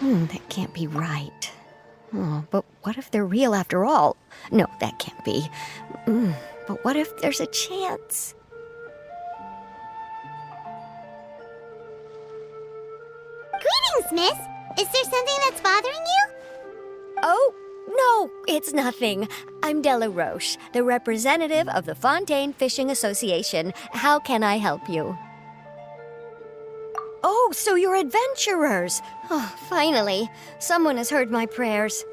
That can't be right. Oh, but what if they're real after all? No, that can't be. But what if there's a chance? Greetings, miss. Is there something that's bothering you? Oh, no, it's nothing. I'm Della Roche, the representative of the Fontaine Fishing Association. How can I help you? Oh, so you're adventurers. Oh, finally. Someone has heard my prayers.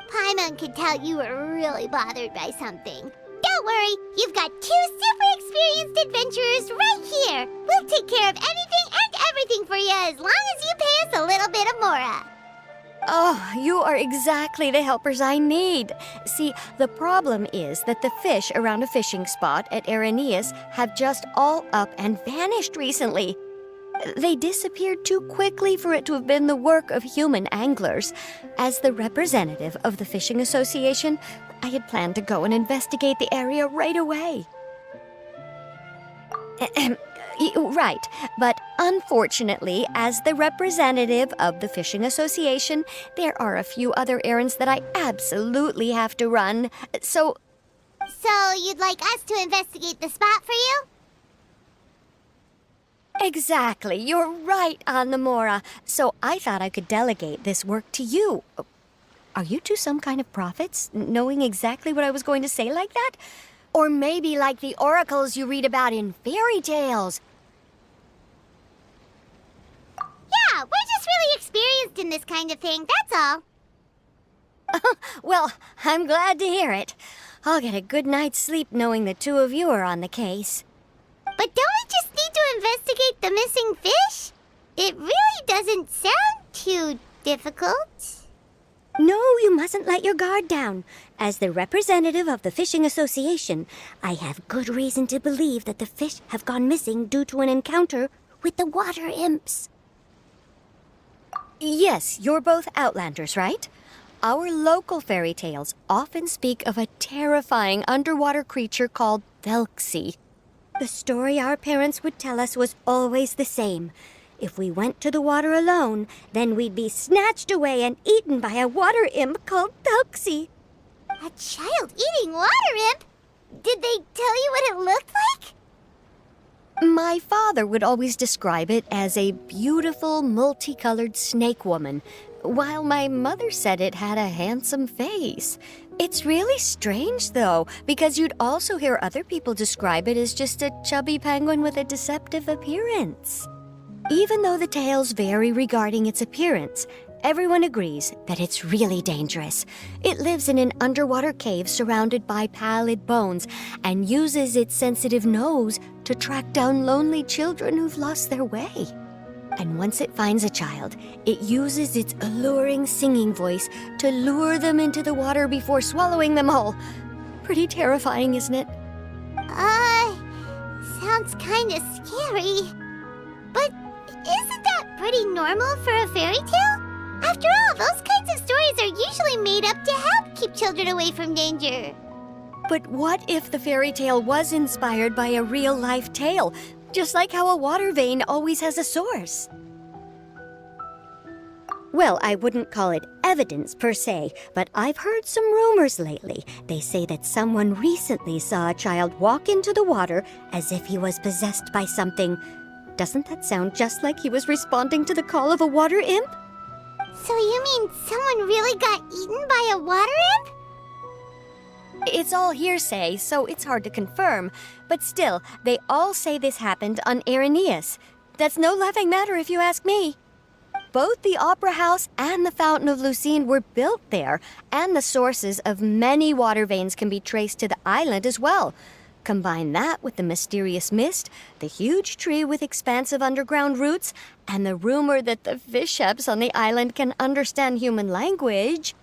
Paimon could tell you were really bothered by something. Don't worry, you've got 2 super experienced adventurers right here. We'll take care of anything and everything for you as long as you pay us a little bit of mora. Oh, you are exactly the helpers I need. See, the problem is that the fish around a fishing spot at Irenaeus have just all up and vanished recently. They disappeared too quickly for it to have been the work of human anglers. As the representative of the Fishing Association, I had planned to go and investigate the area right away. Right, but unfortunately, as the representative of the Fishing Association, there are a few other errands that I absolutely have to run, so... So you'd like us to investigate the spot for you? Exactly, you're right on the mora. So I thought I could delegate this work to you. Are you two some kind of prophets, knowing exactly what I was going to say like that? Or maybe like the oracles you read about in fairy tales? Yeah, we're just really experienced in this kind of thing, that's all. Well, I'm glad to hear it. I'll get a good night's sleep knowing the two of you are on the case. But don't we just need to investigate the missing fish? It really doesn't sound too difficult. No, you mustn't let your guard down. As the representative of the Fishing Association, I have good reason to believe that the fish have gone missing due to an encounter with the water imps. Yes, you're both Outlanders, right? Our local fairy tales often speak of a terrifying underwater creature called Thelxie. The story our parents would tell us was always the same. If we went to the water alone, then we'd be snatched away and eaten by a water imp called Thelxie. A child eating water imp? Did they tell you what it looked like? My father would always describe it as a beautiful, multicolored snake woman, while my mother said it had a handsome face. It's really strange, though, because you'd also hear other people describe it as just a chubby penguin with a deceptive appearance. Even though the tales vary regarding its appearance, everyone agrees that it's really dangerous. It lives in an underwater cave surrounded by pallid bones and uses its sensitive nose to track down lonely children who've lost their way. And once it finds a child, it uses its alluring singing voice to lure them into the water before swallowing them all. Pretty terrifying, isn't it? Sounds kinda scary. But isn't that pretty normal for a fairy tale? After all, those kinds of stories are usually made up to help keep children away from danger. But what if the fairy tale was inspired by a real-life tale? Just like how a water vein always has a source. Well, I wouldn't call it evidence per se, but I've heard some rumors lately. They say that someone recently saw a child walk into the water as if he was possessed by something. Doesn't that sound just like he was responding to the call of a water imp? So you mean someone really got eaten by a water imp? It's all hearsay, so it's hard to confirm. But still, they all say this happened on Irenaeus. That's no laughing matter if you ask me. Both the Opera House and the Fountain of Lucine were built there, and the sources of many water veins can be traced to the island as well. Combine that with the mysterious mist, the huge tree with expansive underground roots, and the rumor that the fish-eps on the island can understand human language.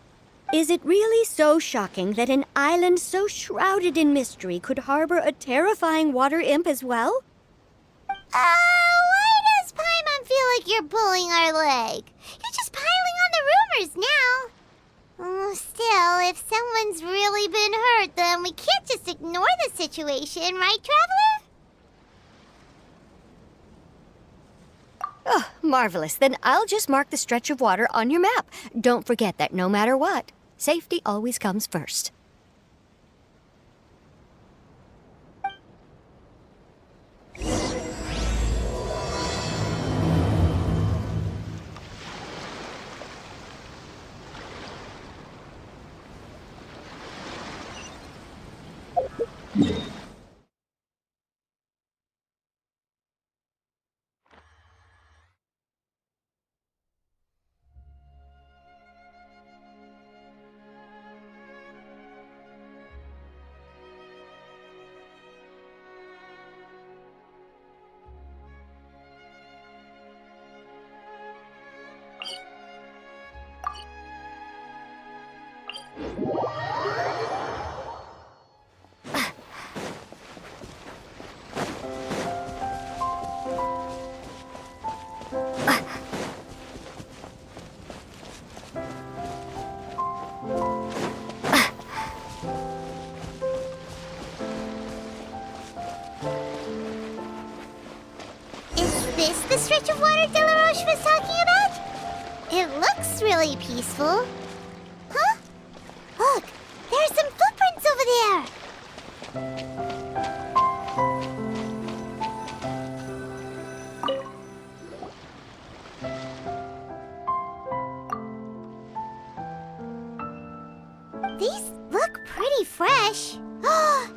Is it really so shocking that an island so shrouded in mystery could harbor a terrifying water imp as well? Why does Paimon feel like you're pulling our leg? You're just piling on the rumors now. Still, if someone's really been hurt, then we can't just ignore the situation, right, Traveler? Marvelous. Then I'll just mark the stretch of water on your map. Don't forget that no matter what, safety always comes first. Is this the stretch of water Delaroche was talking about? It looks really peaceful. Huh? Look, there are some footprints over there. These look pretty fresh.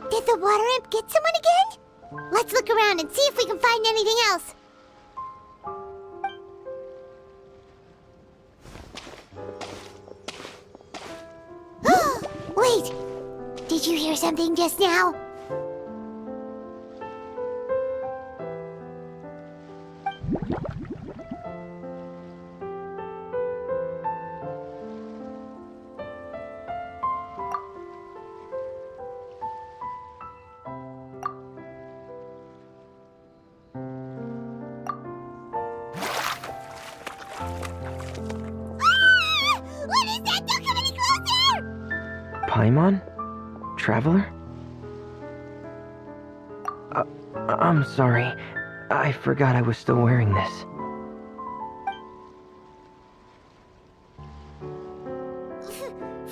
Did the water imp get someone again? Let's look around and see if we can find anything else. Wait! Did you hear something just now? What is that? Don't come any closer! Paimon? Traveler? I'm sorry. I forgot I was still wearing this.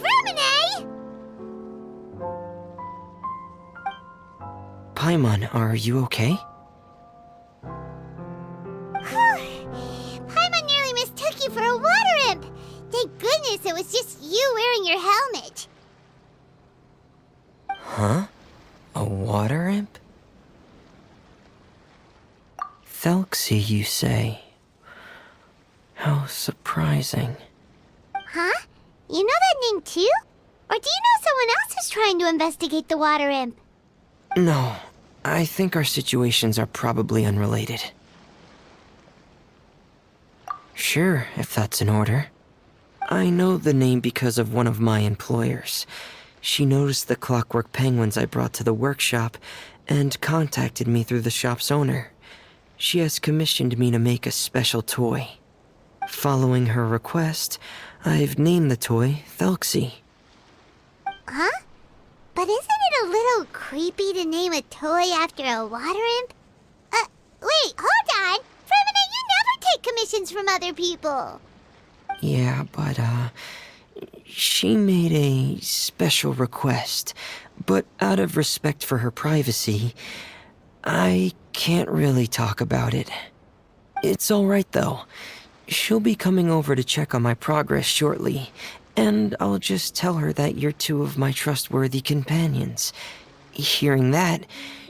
Vermine! Paimon, are you okay? Paimon nearly mistook you for a water imp. Thank goodness it was just you wearing your helmet. Huh? A water imp? Thelxie, you say? How surprising. Huh? You know that name too? Or do you know someone else is trying to investigate the water imp? No, I think our situations are probably unrelated. Sure, if that's in order. I know the name because of one of my employers. She noticed the clockwork penguins I brought to the workshop and contacted me through the shop's owner. She has commissioned me to make a special toy. Following her request, I've named the toy Thelxie. Huh? But isn't it a little creepy to name a toy after a water imp? Wait, hold on! Vermine, you never take commissions from other people! Yeah, but, she made a special request, but out of respect for her privacy, I can't really talk about it. It's alright though. She'll be coming over to check on my progress shortly, and I'll just tell her that you're two of my trustworthy companions. Hearing that,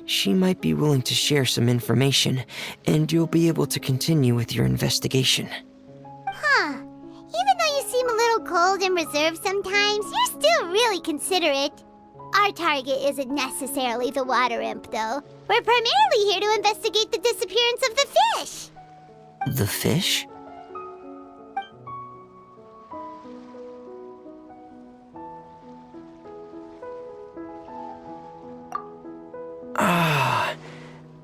she might be willing to share some information, and you'll be able to continue with your investigation. Huh. Even though you seem a little cold and reserved sometimes, you're still really considerate. Our target isn't necessarily the water imp, though. We're primarily here to investigate the disappearance of the fish. The fish?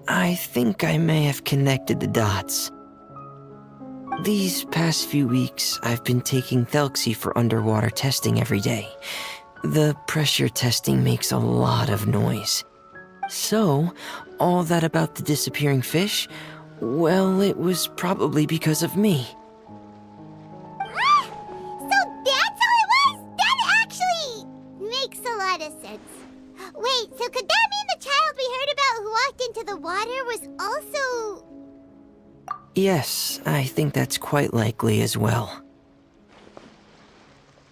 I think I may have connected the dots. These past few weeks, I've been taking Thelxie for underwater testing every day. The pressure testing makes a lot of noise. So, all that about the disappearing fish? Well, it was probably because of me. So that's how it was? That actually makes a lot of sense. Wait, so could that mean the child we heard about who walked into the water was also... Yes, I think that's quite likely as well.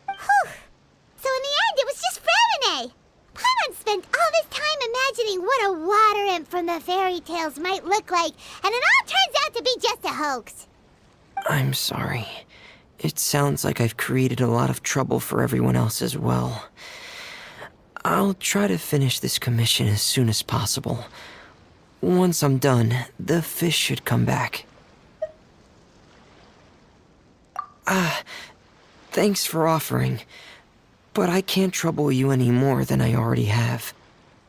Whew. So in the end, it was just Fremine. Paimon spent all this time imagining what a water imp from the fairy tales might look like, and it all turns out to be just a hoax. I'm sorry. It sounds like I've created a lot of trouble for everyone else as well. I'll try to finish this commission as soon as possible. Once I'm done, the fish should come back. Thanks for offering, but I can't trouble you any more than I already have.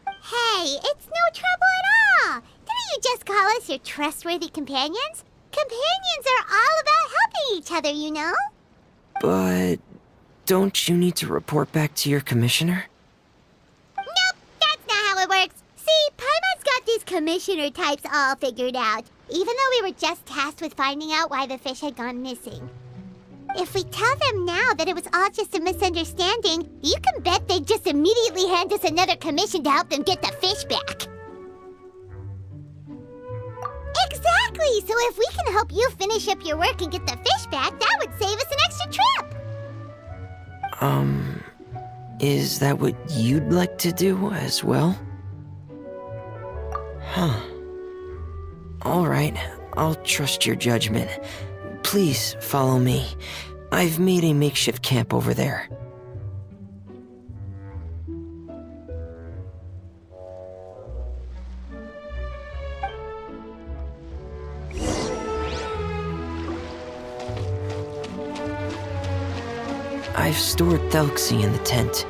Hey, it's no trouble at all. Didn't you just call us your trustworthy companions? Companions are all about helping each other, you know? But don't you need to report back to your commissioner? Nope, that's not how it works. See, Paimon's got these commissioner types all figured out, even though we were just tasked with finding out why the fish had gone missing. If we tell them now that it was all just a misunderstanding, you can bet they'd just immediately hand us another commission to help them get the fish back. Exactly! So if we can help you finish up your work and get the fish back, that would save us an extra trip! Is that what you'd like to do as well? Huh. Alright, I'll trust your judgment. Please follow me. I've made a makeshift camp over there. I've stored Thelxie in the tent.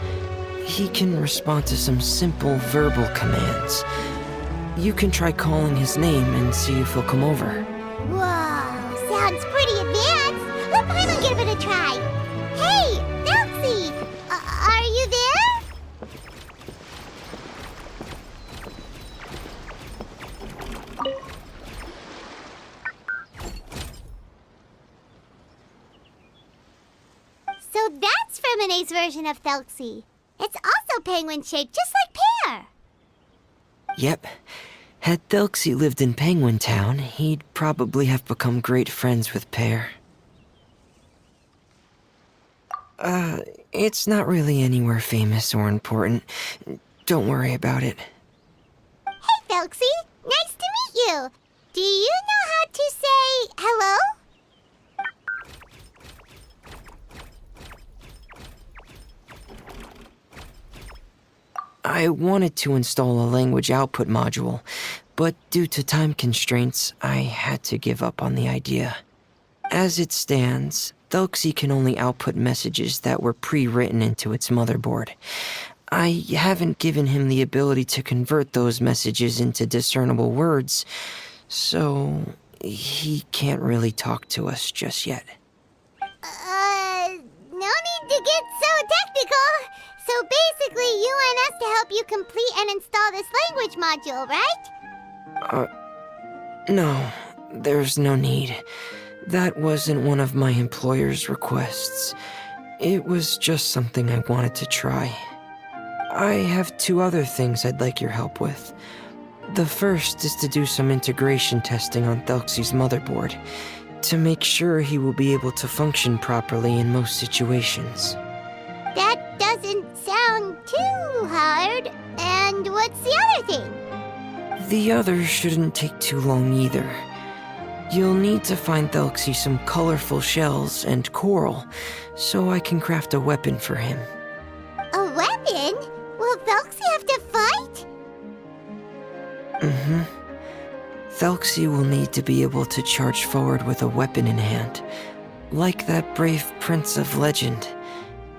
He can respond to some simple verbal commands. You can try calling his name and see if he'll come over. Whoa, sounds pretty advanced. Let Paimon give it a try. Hey, Thelxie! Are you there? So that's Fremine's version of Thelxie. It's also penguin-shaped, just like Pear. Yep. Had Thelxie lived in Penguin Town, he'd probably have become great friends with Pear. It's not really anywhere famous or important. Don't worry about it. Hey, Thelxie. Nice to meet you. Do you know how to say hello? I wanted to install a language output module, but due to time constraints, I had to give up on the idea. As it stands, Thelxie can only output messages that were pre-written into its motherboard. I haven't given him the ability to convert those messages into discernible words, so he can't really talk to us just yet. No need to get so technical. So basically, you want us to help you complete and install this language module, right? No, there's no need. That wasn't one of my employer's requests. It was just something I wanted to try. I have 2 other things I'd like your help with. The first is to do some integration testing on Thelxie's motherboard, to make sure he will be able to function properly in most situations. That doesn't sound too hard. And what's the other thing? The other shouldn't take too long either. You'll need to find Thelxie some colorful shells and coral, so I can craft a weapon for him. A weapon? Will Thelxie have to fight? Mm-hmm. Thelxie will need to be able to charge forward with a weapon in hand, like that brave prince of legend.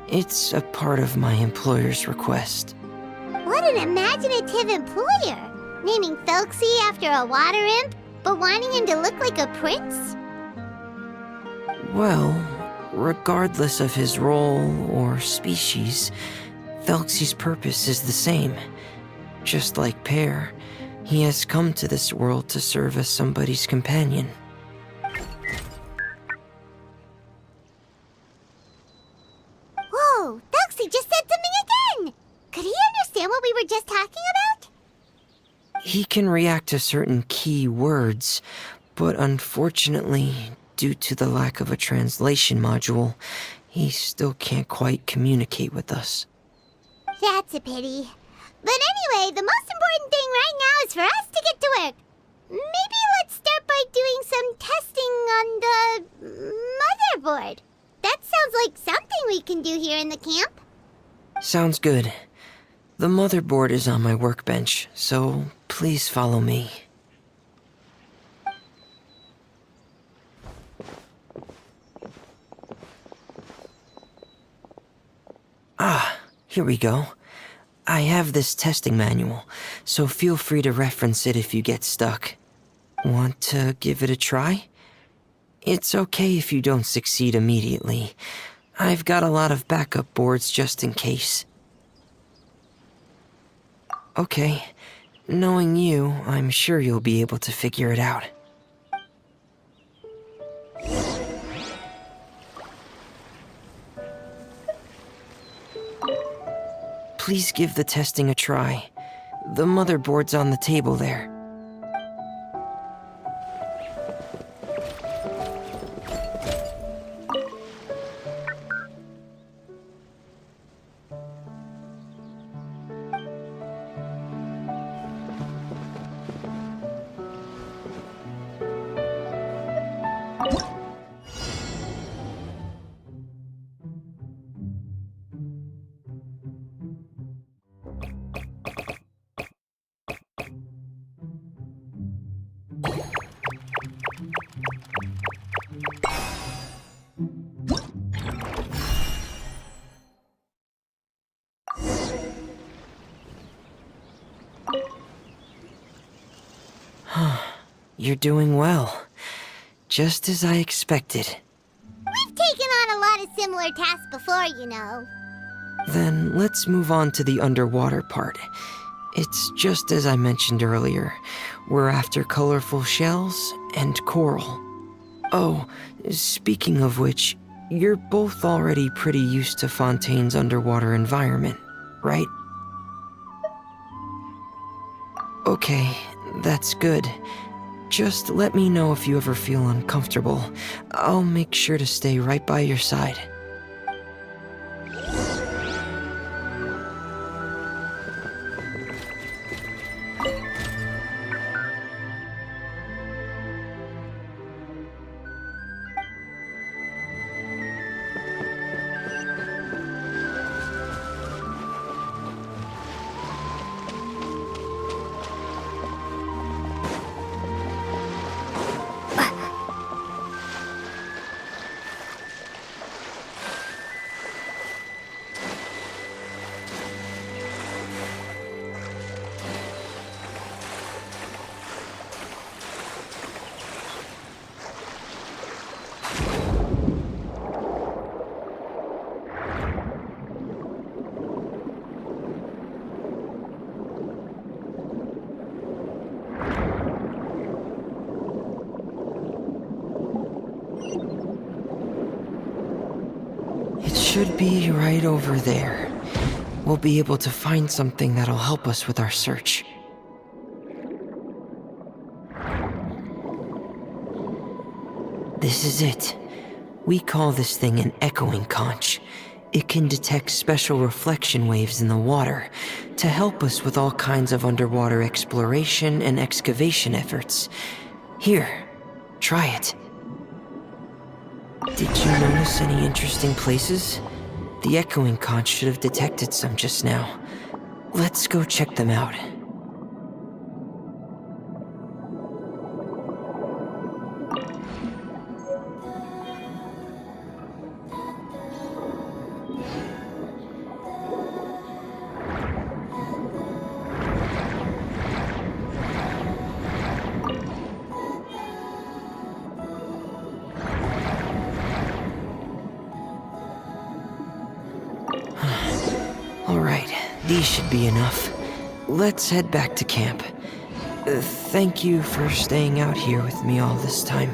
It's a part of my employer's request. What an imaginative employer! Naming Thelxie after a water imp, but wanting him to look like a prince? Well, regardless of his role or species, Thelxie's purpose is the same. Just like Pear, He has come to this world to serve as somebody's companion. Whoa, Thelxie just said something again! Could he understand what we were just talking about? He can react to certain key words, but unfortunately, due to the lack of a translation module, he still can't quite communicate with us. That's a pity. But anyway, the most important thing right now is for us to get to work. Maybe let's start by doing some testing on the motherboard. That sounds like something we can do here in the camp. Sounds good. The motherboard is on my workbench, so please follow me. Ah, here we go. I have this testing manual, so feel free to reference it if you get stuck. Want to give it a try? It's okay if you don't succeed immediately. I've got a lot of backup boards just in case. Okay, knowing you, I'm sure you'll be able to figure it out. Please give the testing a try. The motherboard's on the table there. You're doing well. Just as I expected. We've taken on a lot of similar tasks before, you know. Then let's move on to the underwater part. It's just as I mentioned earlier. We're after colorful shells and coral. Oh, speaking of which, you're both already pretty used to Fontaine's underwater environment, right? Okay, that's good. Just let me know if you ever feel uncomfortable. I'll make sure to stay right by your side. It should be right over there. We'll be able to find something that'll help us with our search. This is it. We call this thing an echoing conch. It can detect special reflection waves in the water to help us with all kinds of underwater exploration and excavation efforts. Here, try it. Did you notice any interesting places? The echoing conch should have detected some just now. Let's go check them out. Alright, these should be enough. Let's head back to camp. Thank you for staying out here with me all this time.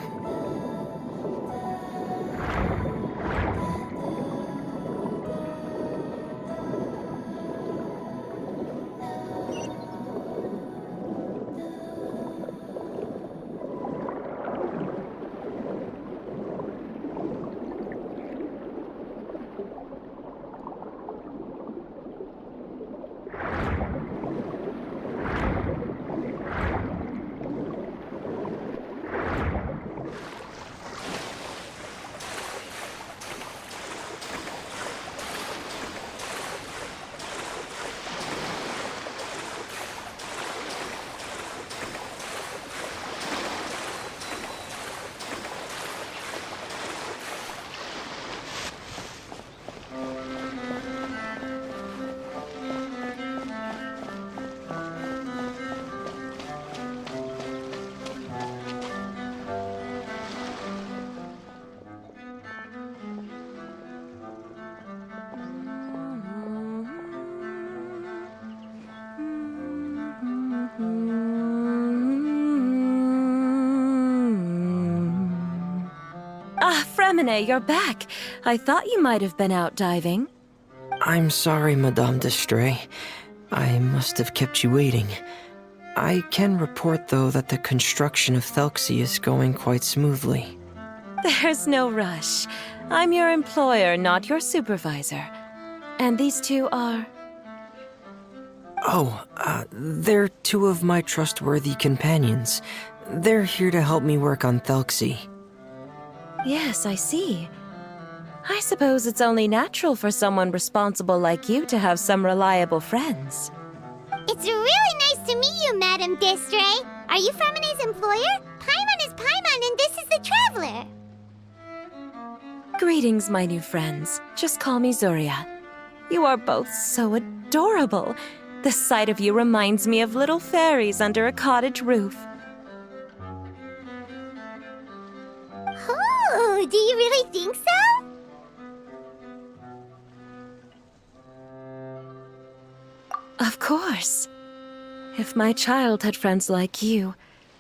Ah, Fremine, you're back. I thought you might have been out diving. I'm sorry, Madame d'Estray. I must have kept you waiting. I can report, though, that the construction of Thelxie is going quite smoothly. There's no rush. I'm your employer, not your supervisor. And these two are... Oh, they're two of my trustworthy companions. They're here to help me work on Thelxie. Yes, I see. I suppose it's only natural for someone responsible like you to have some reliable friends. It's really nice to meet you, Madame d'Estray. Are you Fremine's employer? Paimon is Paimon, and this is the Traveler. Greetings, my new friends. Just call me Zuria. You are both so adorable. The sight of you reminds me of little fairies under a cottage roof. Oh, do you really think so? Of course. If my child had friends like you,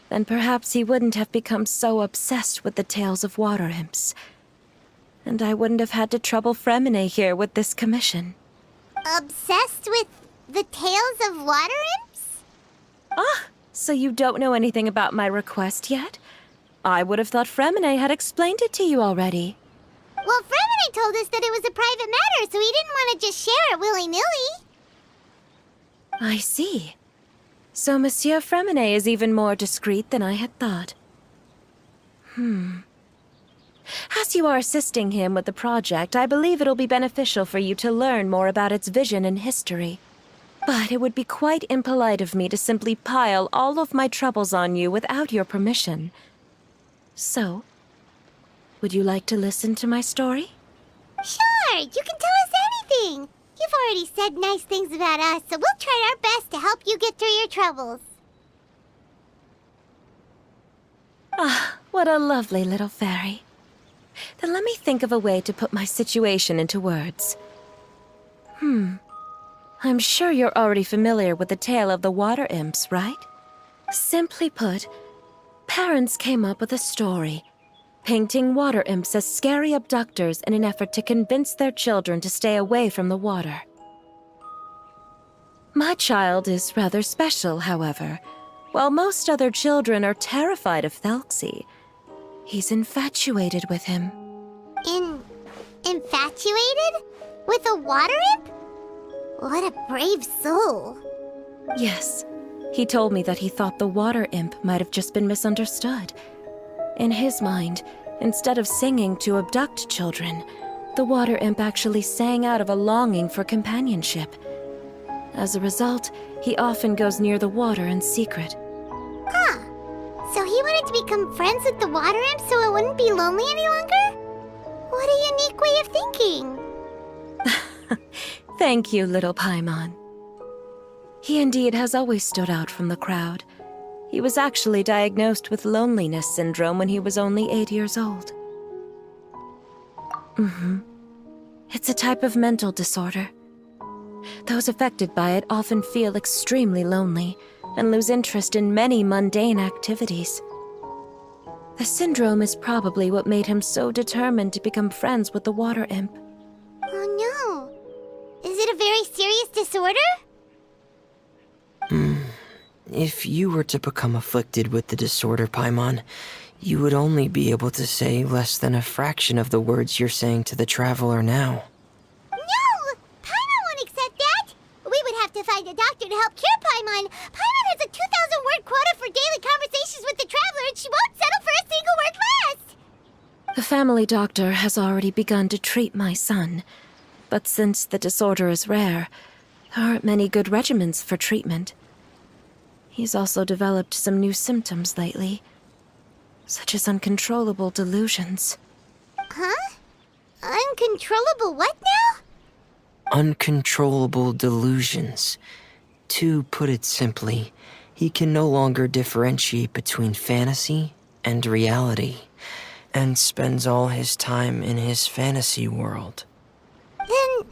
then perhaps he wouldn't have become so obsessed with the tales of water imps. And I wouldn't have had to trouble Fremine here with this commission. Obsessed with the tales of water imps? Ah, so you don't know anything about my request yet? I would have thought Fremine had explained it to you already. Well, Fremine told us that it was a private matter, so he didn't want to just share it willy-nilly. I see. So Monsieur Fremine is even more discreet than I had thought. As you are assisting him with the project, I believe it'll be beneficial for you to learn more about its vision and history. But it would be quite impolite of me to simply pile all of my troubles on you without your permission. So, would you like to listen to my story? Sure, you can tell us anything. You've already said nice things about us, so we'll try our best to help you get through your troubles. Ah, what a lovely little fairy. Then let me think of a way to put my situation into words. I'm sure you're already familiar with the tale of the water imps, right? Simply put, parents came up with a story, painting water imps as scary abductors in an effort to convince their children to stay away from the water. My child is rather special, however. While most other children are terrified of Thelxie, he's infatuated with him. Infatuated? With a water imp? What a brave soul. Yes, he told me that he thought the water imp might have just been misunderstood. In his mind, instead of singing to abduct children, the water imp actually sang out of a longing for companionship. As a result, he often goes near the water in secret. Huh. So he wanted to become friends with the water imp so it wouldn't be lonely any longer? What a unique way of thinking. Thank you, little Paimon. He indeed has always stood out from the crowd. He was actually diagnosed with loneliness syndrome when he was only 8 years old. It's a type of mental disorder. Those affected by it often feel extremely lonely and lose interest in many mundane activities. The syndrome is probably what made him so determined to become friends with the water imp. Oh no. Is it a very serious disorder? If you were to become afflicted with the disorder, Paimon, you would only be able to say less than a fraction of the words you're saying to the traveler now. No! Paimon won't accept that! We would have to find a doctor to help cure Paimon. Paimon has a 2,000-word quota for daily conversations with the traveler, and she won't settle for a single word less! The family doctor has already begun to treat my son, but since the disorder is rare, there aren't many good regimens for treatment. He's also developed some new symptoms lately, such as uncontrollable delusions. Huh? Uncontrollable what now? Uncontrollable delusions. To put it simply, he can no longer differentiate between fantasy and reality, and spends all his time in his fantasy world. Then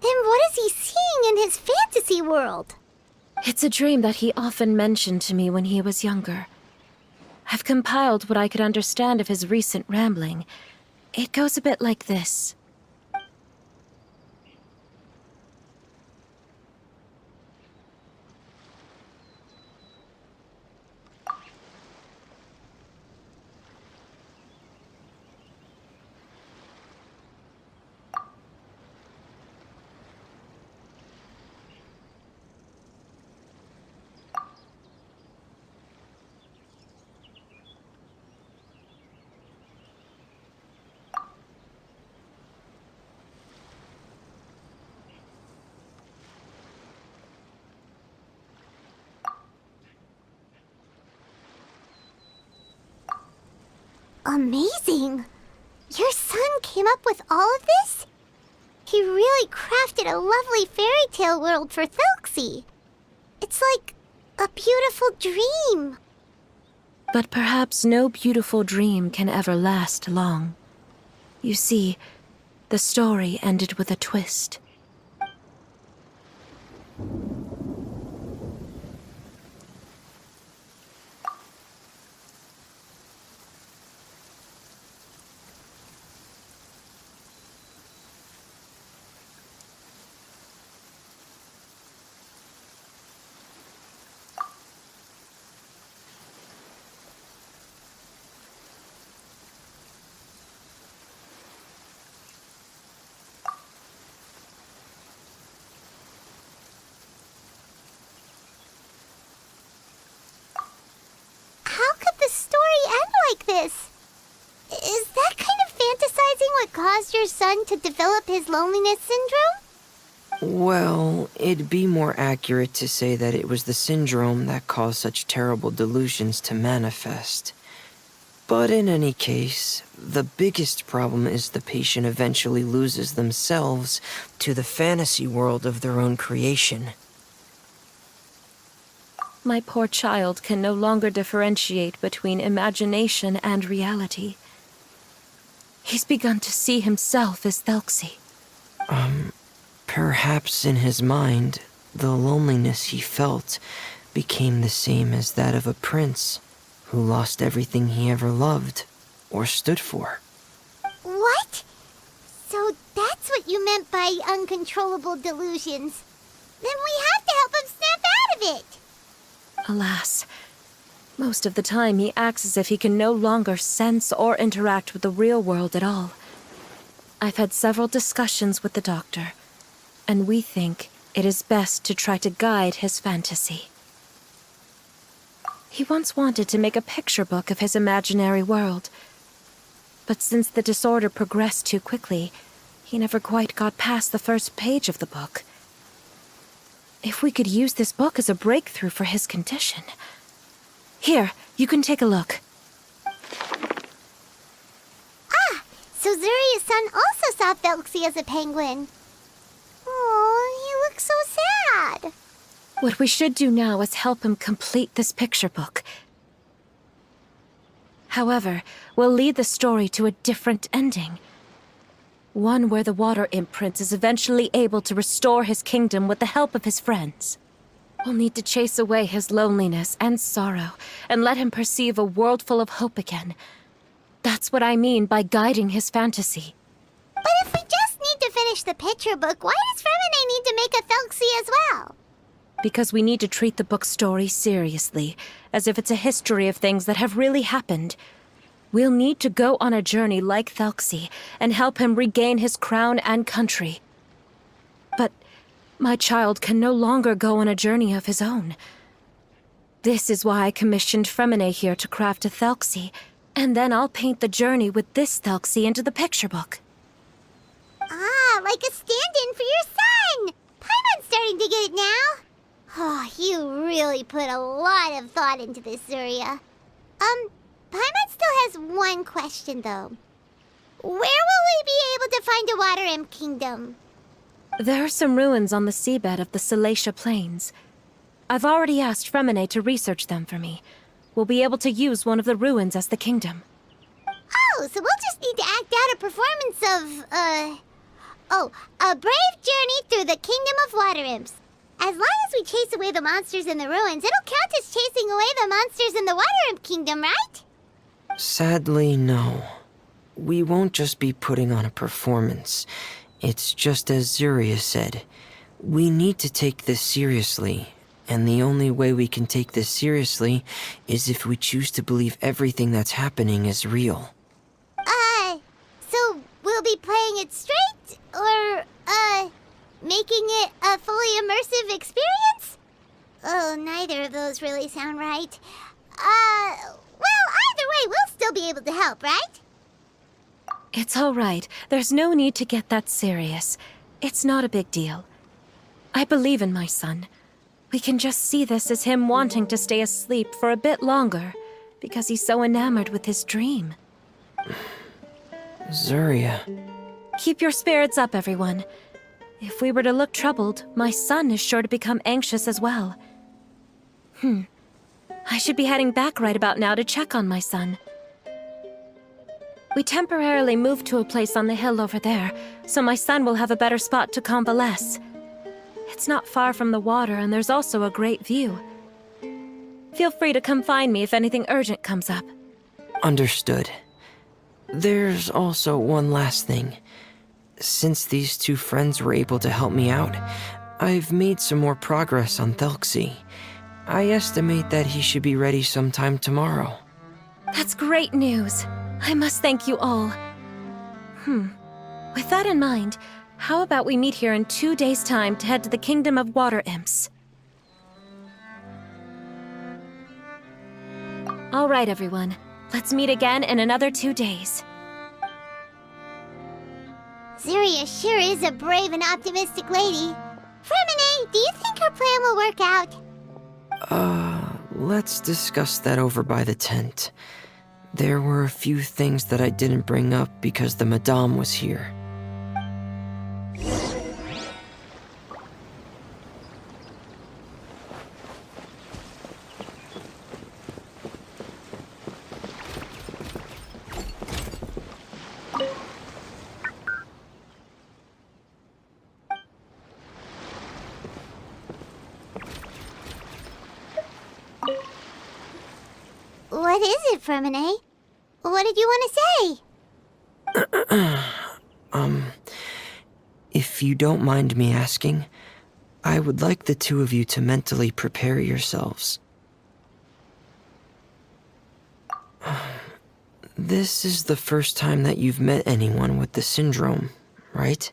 what is he seeing in his fantasy world? It's a dream that he often mentioned to me when he was younger. I've compiled what I could understand of his recent rambling. It goes a bit like this. Amazing! Your son came up with all of this? He really crafted a lovely fairy tale world for Thelxie. It's like a beautiful dream. But perhaps no beautiful dream can ever last long. You see, the story ended with a twist. How could the story end like this? Is that kind of fantasizing what caused your son to develop his loneliness syndrome? Well, it'd be more accurate to say that it was the syndrome that caused such terrible delusions to manifest. But in any case, the biggest problem is the patient eventually loses themselves to the fantasy world of their own creation. My poor child can no longer differentiate between imagination and reality. He's begun to see himself as Thelxie. Perhaps in his mind, the loneliness he felt became the same as that of a prince who lost everything he ever loved or stood for. What? So that's what you meant by uncontrollable delusions. Then we have to help him snap out of it. Alas, most of the time he acts as if he can no longer sense or interact with the real world at all. I've had several discussions with the doctor, and we think it is best to try to guide his fantasy. He once wanted to make a picture book of his imaginary world, but since the disorder progressed too quickly, he never quite got past the first page of the book. If we could use this book as a breakthrough for his condition. Here, you can take a look. Ah, so Zuria's-san also saw Thelxie as a penguin. Oh, he looks so sad. What we should do now is help him complete this picture book. However, we'll lead the story to a different ending. One where the Water Imp Prince is eventually able to restore his kingdom with the help of his friends. We'll need to chase away his loneliness and sorrow and let him perceive a world full of hope again. That's what I mean by guiding his fantasy. But if we just need to finish the picture book, why does Fremine need to make a Thelxie as well? Because we need to treat the book's story seriously, as if it's a history of things that have really happened. We'll need to go on a journey like Thelxie and help him regain his crown and country. But my child can no longer go on a journey of his own. This is why I commissioned Fremine here to craft a Thelxie, and then I'll paint the journey with this Thelxie into the picture book. Ah, like a stand-in for your son! Paimon's starting to get it now. Oh, you really put a lot of thought into this, Zuria. Paimon still has one question, though. Where will we be able to find a Water Imp Kingdom? There are some ruins on the seabed of the Salacia Plains. I've already asked Fremine to research them for me. We'll be able to use one of the ruins as the kingdom. Oh, so we'll just need to act out a performance of, a brave journey through the Kingdom of Water Imps. As long as we chase away the monsters in the ruins, it'll count as chasing away the monsters in the Water Imp Kingdom, right? Sadly, no. We won't just be putting on a performance. It's just as Zuria said. We need to take this seriously. And the only way we can take this seriously is if we choose to believe everything that's happening is real. So we'll be playing it straight? Or, making it a fully immersive experience? Oh, neither of those really sound right. Well, either way, we'll still be able to help, right? It's all right. There's no need to get that serious. It's not a big deal. I believe in my son. We can just see this as him wanting to stay asleep for a bit longer, because he's so enamored with his dream. Zuria. Keep your spirits up, everyone. If we were to look troubled, my son is sure to become anxious as well. I should be heading back right about now to check on my son. We temporarily moved to a place on the hill over there, so my son will have a better spot to convalesce. It's not far from the water, and there's also a great view. Feel free to come find me if anything urgent comes up. Understood. There's also one last thing. Since these two friends were able to help me out, I've made some more progress on Thelxie. I estimate that he should be ready sometime tomorrow. That's great news. I must thank you all. With that in mind, how about we meet here in 2 days' time to head to the Kingdom of Water Imps? All right, everyone. Let's meet again in another 2 days. Zuria sure is a brave and optimistic lady. Fremine, do you think her plan will work out? Let's discuss that over by the tent. There were a few things that I didn't bring up because the Madame was here. What is it, Fremine? What did you want to say? If you don't mind me asking, I would like the two of you to mentally prepare yourselves. This is the first time that you've met anyone with the syndrome, right?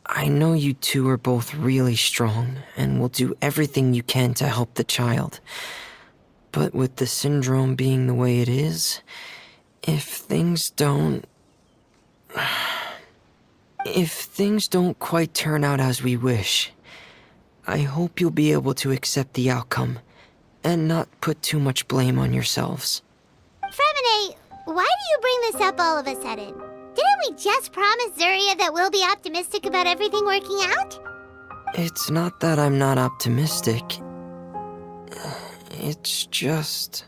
I know you two are both really strong and will do everything you can to help the child. But with the syndrome being the way it is, if things don't quite turn out as we wish, I hope you'll be able to accept the outcome and not put too much blame on yourselves. Fremine, why do you bring this up all of a sudden? Didn't we just promise Zuria that we'll be optimistic about everything working out? It's not that I'm not optimistic. It's just...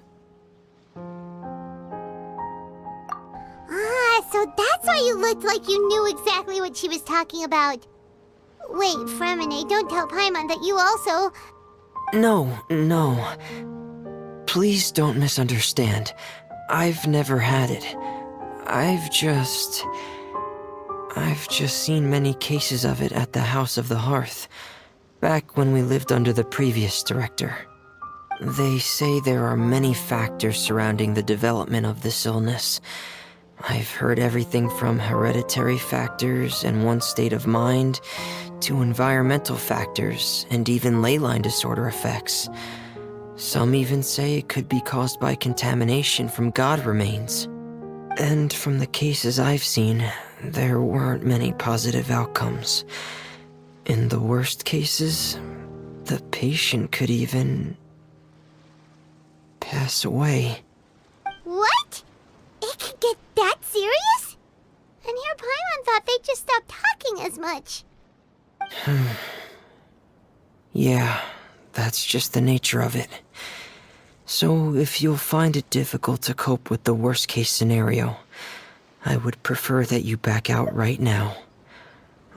Ah, so that's why you looked like you knew exactly what she was talking about. Wait, Fremine, don't tell Paimon that you also... No, no. Please don't misunderstand. I've never had it. I've just seen many cases of it at the House of the Hearth, back when we lived under the previous director. They say there are many factors surrounding the development of this illness. I've heard everything from hereditary factors and one's state of mind, to environmental factors and even ley line disorder effects. Some even say it could be caused by contamination from god remains. And from the cases I've seen, there weren't many positive outcomes. In the worst cases, the patient could even pass away. What? It could get that serious? And here Paimon thought they'd just stop talking as much. Yeah, that's just the nature of it. So if you'll find it difficult to cope with the worst case scenario, I would prefer that you back out right now.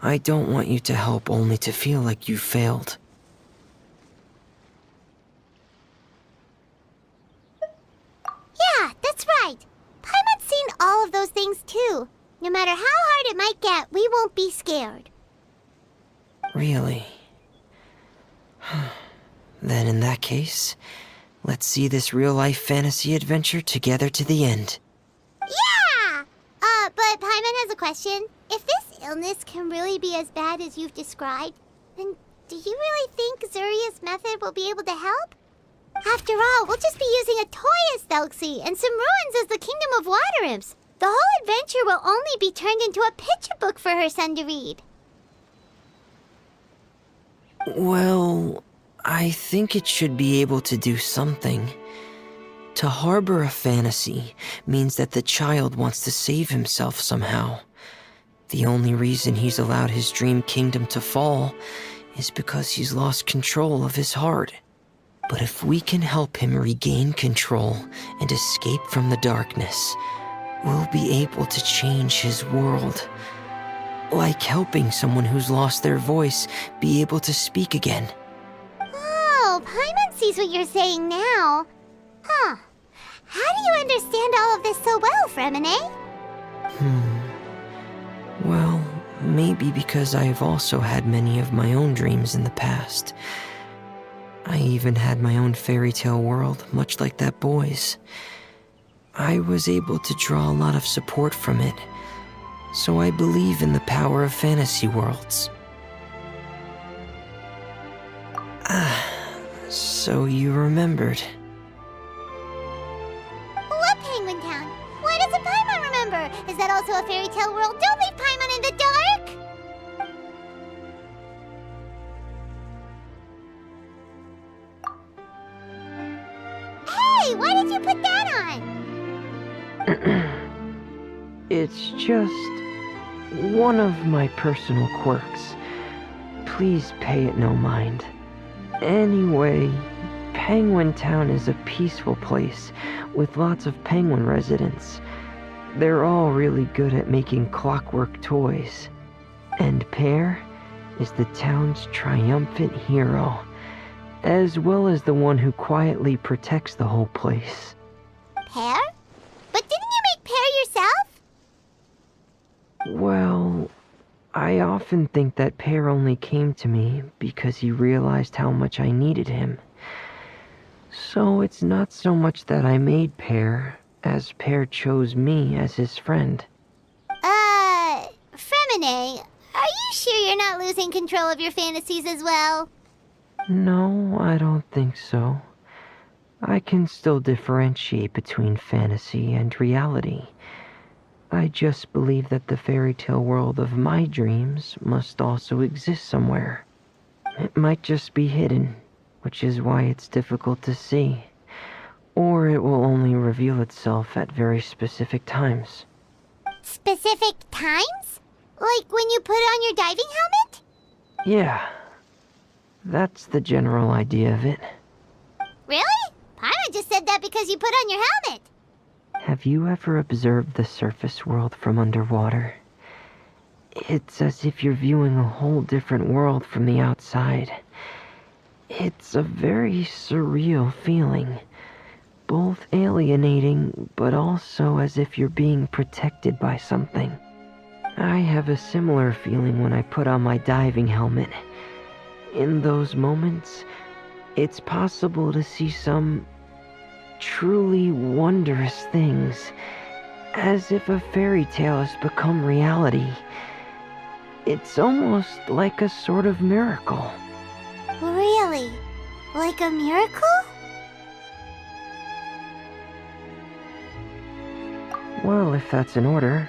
I don't want you to help only to feel like you failed. Yeah, that's right. Paimon's seen all of those things too. No matter how hard it might get, we won't be scared. Really? Then in that case, let's see this real-life fantasy adventure together to the end. Yeah! But Paimon has a question. If this illness can really be as bad as you've described, then do you really think Zuria's method will be able to help? After all, we'll just be using a toy as Thelxie and some ruins as the Kingdom of Water Imps. The whole adventure will only be turned into a picture book for her son to read. Well, I think it should be able to do something. To harbor a fantasy means that the child wants to save himself somehow. The only reason he's allowed his dream kingdom to fall is because he's lost control of his heart. But if we can help him regain control and escape from the darkness, we'll be able to change his world. Like helping someone who's lost their voice be able to speak again. Oh, Paimon sees what you're saying now. Huh. How do you understand all of this so well, Fremine? Well, maybe because I've also had many of my own dreams in the past. I even had my own fairy tale world, much like that boy's. I was able to draw a lot of support from it, so I believe in the power of fantasy worlds. So you remembered. What Penguin Town? Why doesn't Paimon remember? Is that also a fairy tale world? Don't leave Paimon in the dark! Hey, why did you put that on? It's just one of my personal quirks. Please pay it no mind. Anyway, Penguin Town is a peaceful place with lots of penguin residents. They're all really good at making clockwork toys. And Pear is the town's triumphant hero, as well as the one who quietly protects the whole place. Pear? But didn't you make Pear yourself? Well, I often think that Pear only came to me because he realized how much I needed him. So it's not so much that I made Pear, as Pear chose me as his friend. Fremine, are you sure you're not losing control of your fantasies as well? No, I don't think so. I can still differentiate between fantasy and reality. I just believe that the fairy tale world of my dreams must also exist somewhere. It might just be hidden, which is why it's difficult to see. Or it will only reveal itself at very specific times. Specific times? Like when you put on your diving helmet? Yeah, that's the general idea of it. Really? Paimon just said that because you put on your helmet. Have you ever observed the surface world from underwater? It's as if you're viewing a whole different world from the outside. It's a very surreal feeling. Both alienating, but also as if you're being protected by something. I have a similar feeling when I put on my diving helmet. In those moments, it's possible to see some truly wondrous things, as if a fairy tale has become reality. It's almost like a sort of miracle. Really? Like a miracle? Well, if that's in order.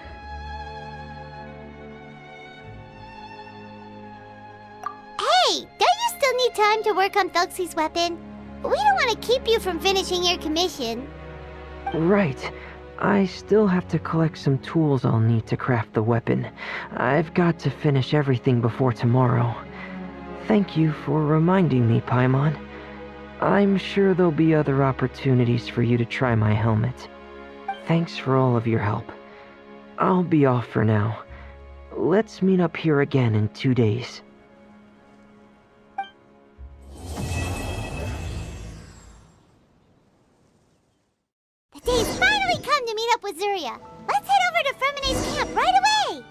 Hey, don't you still need time to work on Thelxie's weapon? We don't want to keep you from finishing your commission. Right. I still have to collect some tools I'll need to craft the weapon. I've got to finish everything before tomorrow. Thank you for reminding me, Paimon. I'm sure there'll be other opportunities for you to try my helmet. Thanks for all of your help. I'll be off for now. Let's meet up here again in 2 days. The day's finally come to meet up with Zuria. Let's head over to Fremene's camp right away!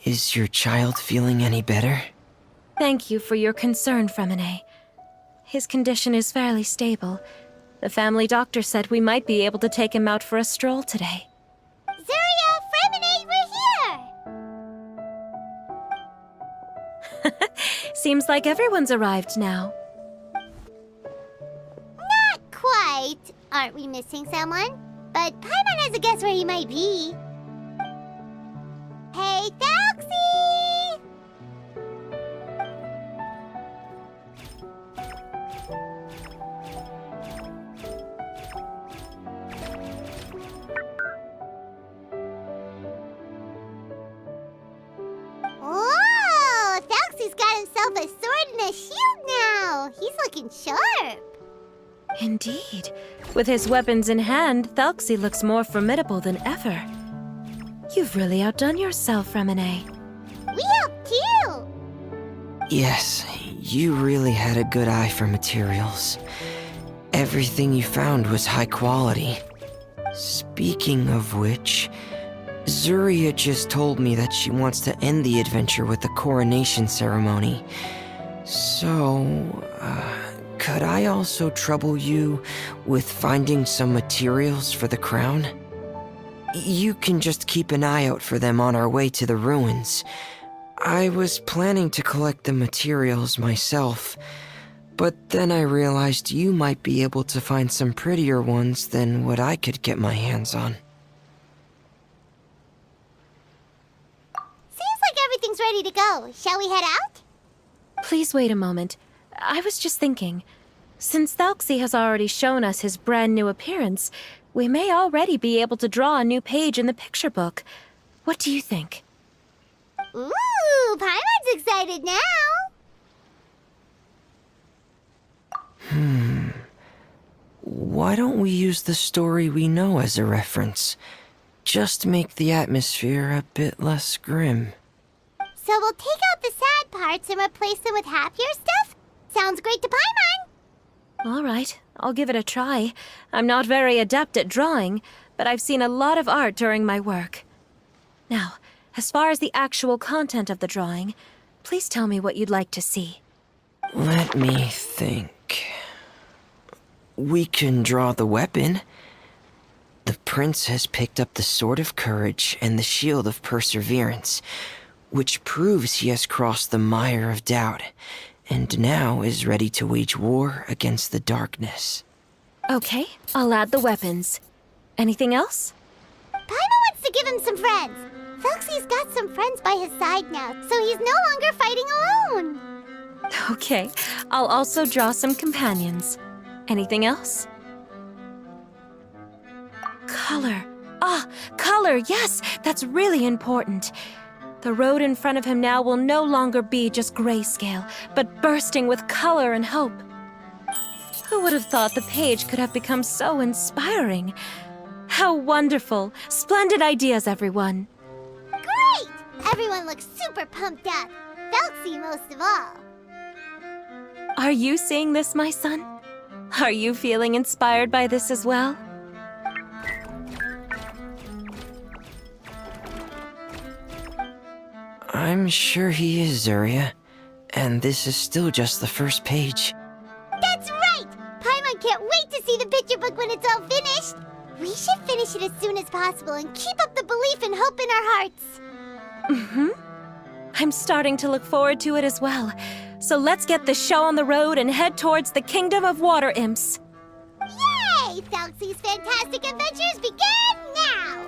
Is your child feeling any better? Thank you for your concern, Fremine. His condition is fairly stable. The family doctor said we might be able to take him out for a stroll today. Zuria, Fremene, we're here! Seems like everyone's arrived now. Not quite. Aren't we missing someone? But Paimon has a guess where he might be. Hey, Thelxie! Whoa! Thelxie's got himself a sword and a shield now! He's looking sharp! Indeed. With his weapons in hand, Thelxie looks more formidable than ever. You've really outdone yourself, Fremine. We helped too! Yes, you really had a good eye for materials. Everything you found was high quality. Speaking of which, Zuria just told me that she wants to end the adventure with a coronation ceremony. So, could I also trouble you with finding some materials for the crown? You can just keep an eye out for them on our way to the ruins. I was planning to collect the materials myself, but then I realized you might be able to find some prettier ones than what I could get my hands on. Seems like everything's ready to go. Shall we head out? Please wait a moment. I was just thinking. Since Thelxie has already shown us his brand new appearance, we may already be able to draw a new page in the picture book. What do you think? Ooh, Paimon's excited now! Why don't we use the story we know as a reference? Just make the atmosphere a bit less grim. So we'll take out the sad parts and replace them with happier stuff? Sounds great to Paimon! All right, I'll give it a try. I'm not very adept at drawing, but I've seen a lot of art during my work. Now, as far as the actual content of the drawing, please tell me what you'd like to see. Let me think. We can draw the weapon. The prince has picked up the Sword of Courage and the Shield of Perseverance, which proves he has crossed the mire of doubt, and now is ready to wage war against the darkness. Okay, I'll add the weapons. Anything else? Paimon wants to give him some friends. Thelxie's got some friends by his side now, so he's no longer fighting alone. Okay, I'll also draw some companions. Anything else? Color. Ah, color, yes, that's really important. The road in front of him now will no longer be just grayscale, but bursting with color and hope. Who would have thought the page could have become so inspiring? How wonderful! Splendid ideas, everyone! Great! Everyone looks super pumped up. Thelxie most of all. Are you seeing this, my son? Are you feeling inspired by this as well? I'm sure he is, Zuria. And this is still just the first page. That's right! Paimon can't wait to see the picture book when it's all finished. We should finish it as soon as possible and keep up the belief and hope in our hearts. Mm-hmm. I'm starting to look forward to it as well. So let's get the show on the road and head towards the Kingdom of Water Imps. Yay! Thelxie's fantastic adventures begin now!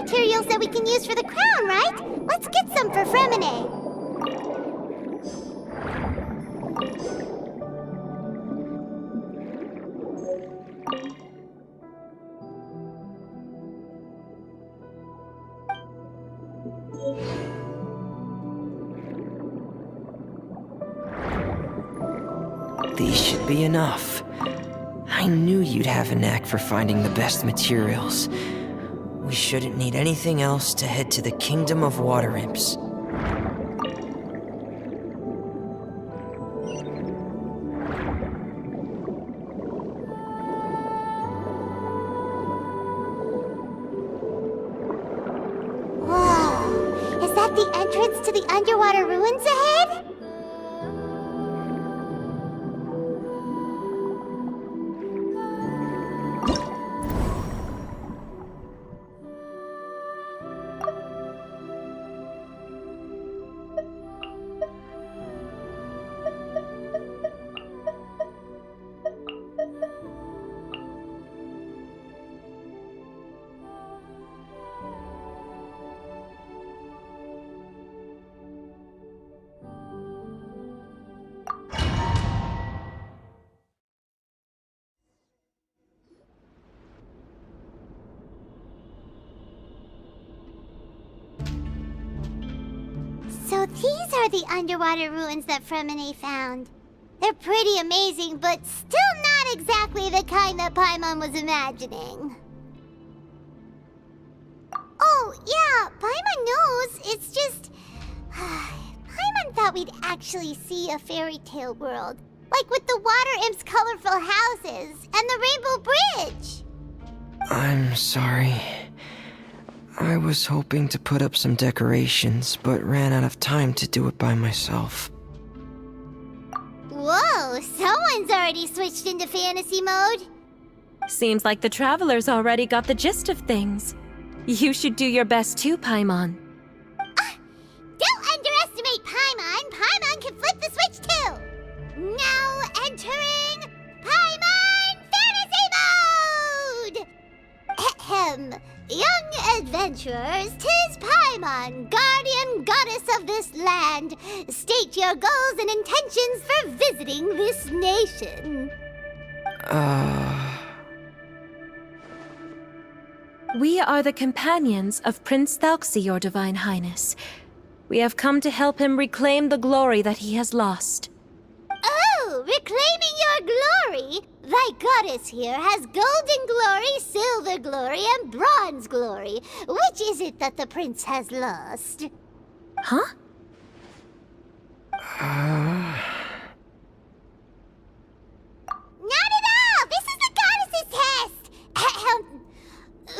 Materials that we can use for the crown, right? Let's get some for Fremine. These should be enough. I knew you'd have a knack for finding the best materials. We shouldn't need anything else to head to the Kingdom of Water Imps. Whoa! Is that the entrance to the underwater ruins ahead? So these are the underwater ruins that Fremine found. They're pretty amazing, but still not exactly the kind that Paimon was imagining. Oh, yeah, Paimon knows. It's just... Paimon thought we'd actually see a fairy tale world. Like with the water imps' colorful houses and the rainbow bridge. I'm sorry. I was hoping to put up some decorations, but ran out of time to do it by myself. Whoa, someone's already switched into fantasy mode. Seems like the travelers already got the gist of things. You should do your best too, Paimon. Don't underestimate Paimon. Paimon can flip the switch too. Now entering Paimon Fantasy Mode! Ahem. Young adventurers, 'tis Paimon, guardian goddess of this land. State your goals and intentions for visiting this nation. We are the companions of Prince Thelxie, your Divine Highness. We have come to help him reclaim the glory that he has lost. Oh, reclaim glory? Thy goddess here has golden glory, silver glory, and bronze glory. Which is it that the prince has lost? Huh? Not at all! This is the goddess's test! Ahem.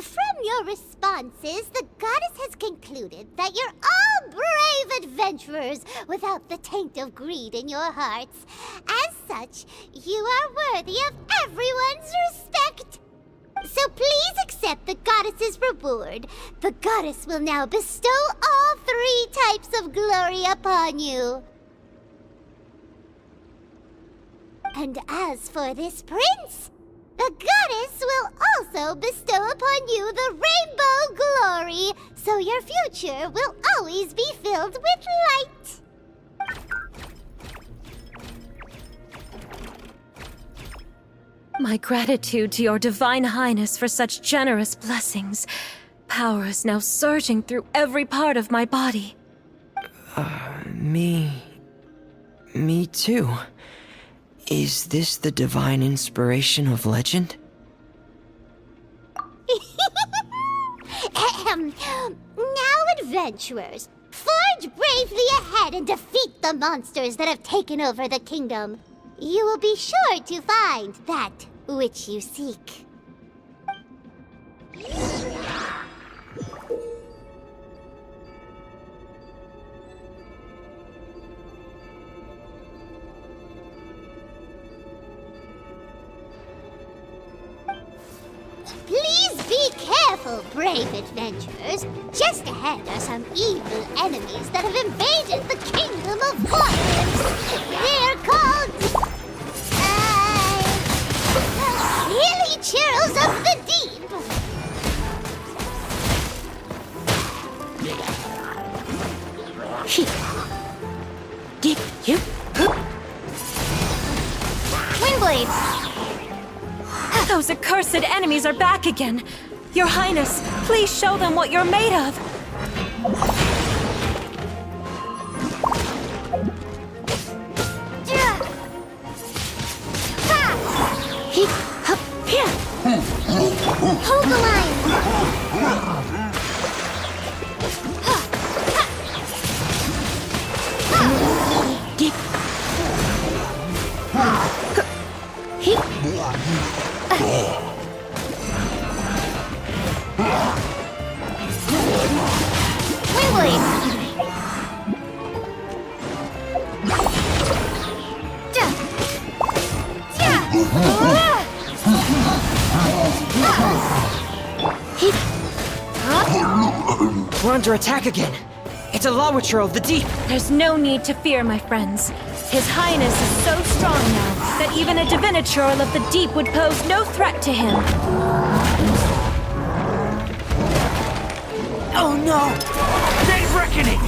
From your responses, the goddess has concluded that you're all brave adventurers without the taint of greed in your hearts. As such, you are worthy of everyone's respect. So please accept the goddess's reward. The goddess will now bestow all 3 types of glory upon you. And as for this prince, the goddess will also bestow upon you the rainbow glory, so your future will always be filled with light. My gratitude to your divine highness for such generous blessings. Power is now surging through every part of my body. Me too. Is this the divine inspiration of legend? Now, adventurers, forge bravely ahead and defeat the monsters that have taken over the kingdom. You will be sure to find that which you seek. Please be careful, brave adventurers. Just ahead are some evil enemies that have invaded the kingdom of waters. They're called... hilly churls of the deep. Windblades! Those accursed enemies are back again. Your Highness, please show them what you're made of. Hold the line! We're under attack again. It's a Lawitcher of the deep. There's no need to fear, my friends. His Highness is so strong now that even a Divinichurl of the deep would pose no threat to him. Oh no! Day reckoning!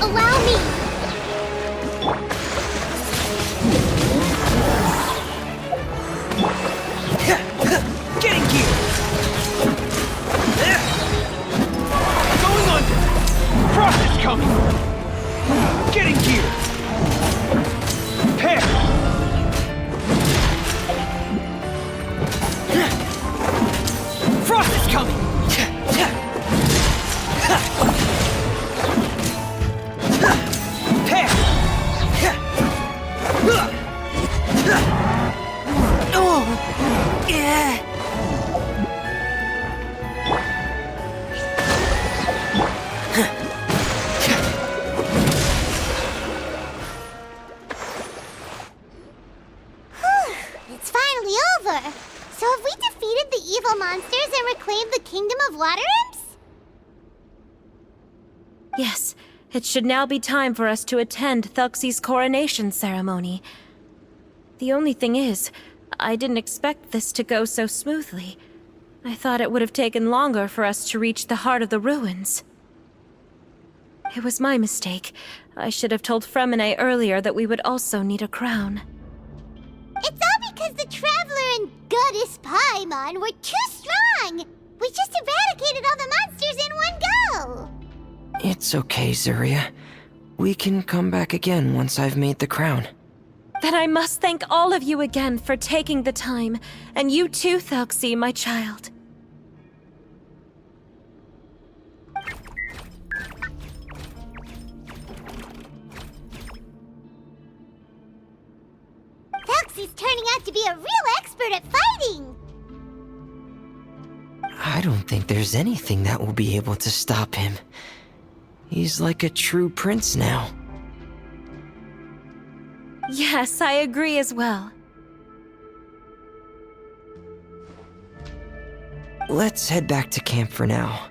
Allow me! Getting gear! Going under! Frost is coming! Getting gear! Pair! Frost is coming! Pair! Oh! Yeah! It's finally over! So have we defeated the evil monsters and reclaimed the kingdom of water imps? Yes, it should now be time for us to attend Thelxie's coronation ceremony. The only thing is, I didn't expect this to go so smoothly. I thought it would have taken longer for us to reach the heart of the ruins. It was my mistake. I should have told Fremine earlier that we would also need a crown. It's all because the Traveler and Goddess Paimon were too strong! We just eradicated all the monsters in one go! It's okay, Zuria. We can come back again once I've made the crown. Then I must thank all of you again for taking the time, and you too, Thelxie, my child. Thelxie's turning out to be a real expert at fighting! I don't think there's anything that will be able to stop him. He's like a true prince now. Yes, I agree as well. Let's head back to camp for now.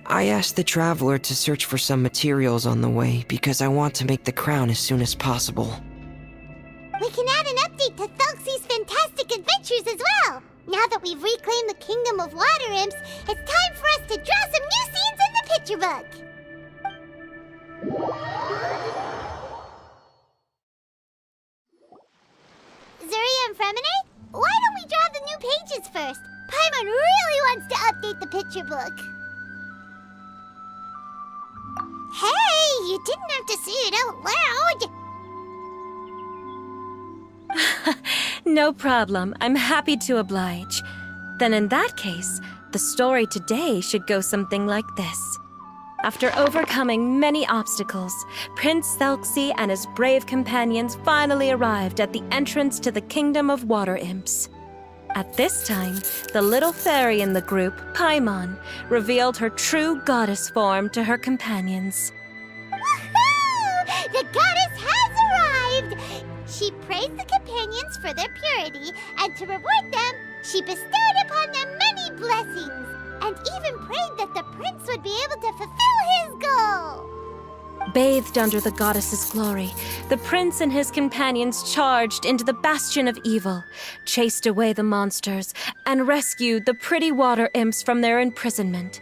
I asked the traveler to search for some materials on the way because I want to make the crown as soon as possible. We can add an update to Thelxie's fantastic adventures as well! Now that we've reclaimed the Kingdom of Water Imps, it's time for us to draw some new scenes in the picture book! Zuria and Fremine, why don't we draw the new pages first? Paimon really wants to update the picture book. Hey, you didn't have to say it out loud! No problem. I'm happy to oblige. Then in that case, the story today should go something like this. After overcoming many obstacles, Prince Thelxie and his brave companions finally arrived at the entrance to the Kingdom of Water Imps. At this time, the little fairy in the group, Paimon, revealed her true goddess form to her companions. Woohoo! The goddess has arrived! She praised the companions for their purity, and to reward them, she bestowed upon them many blessings, and even prayed that the prince would be able to fulfill his goal. Bathed under the goddess's glory, the prince and his companions charged into the bastion of evil, chased away the monsters, and rescued the pretty water imps from their imprisonment.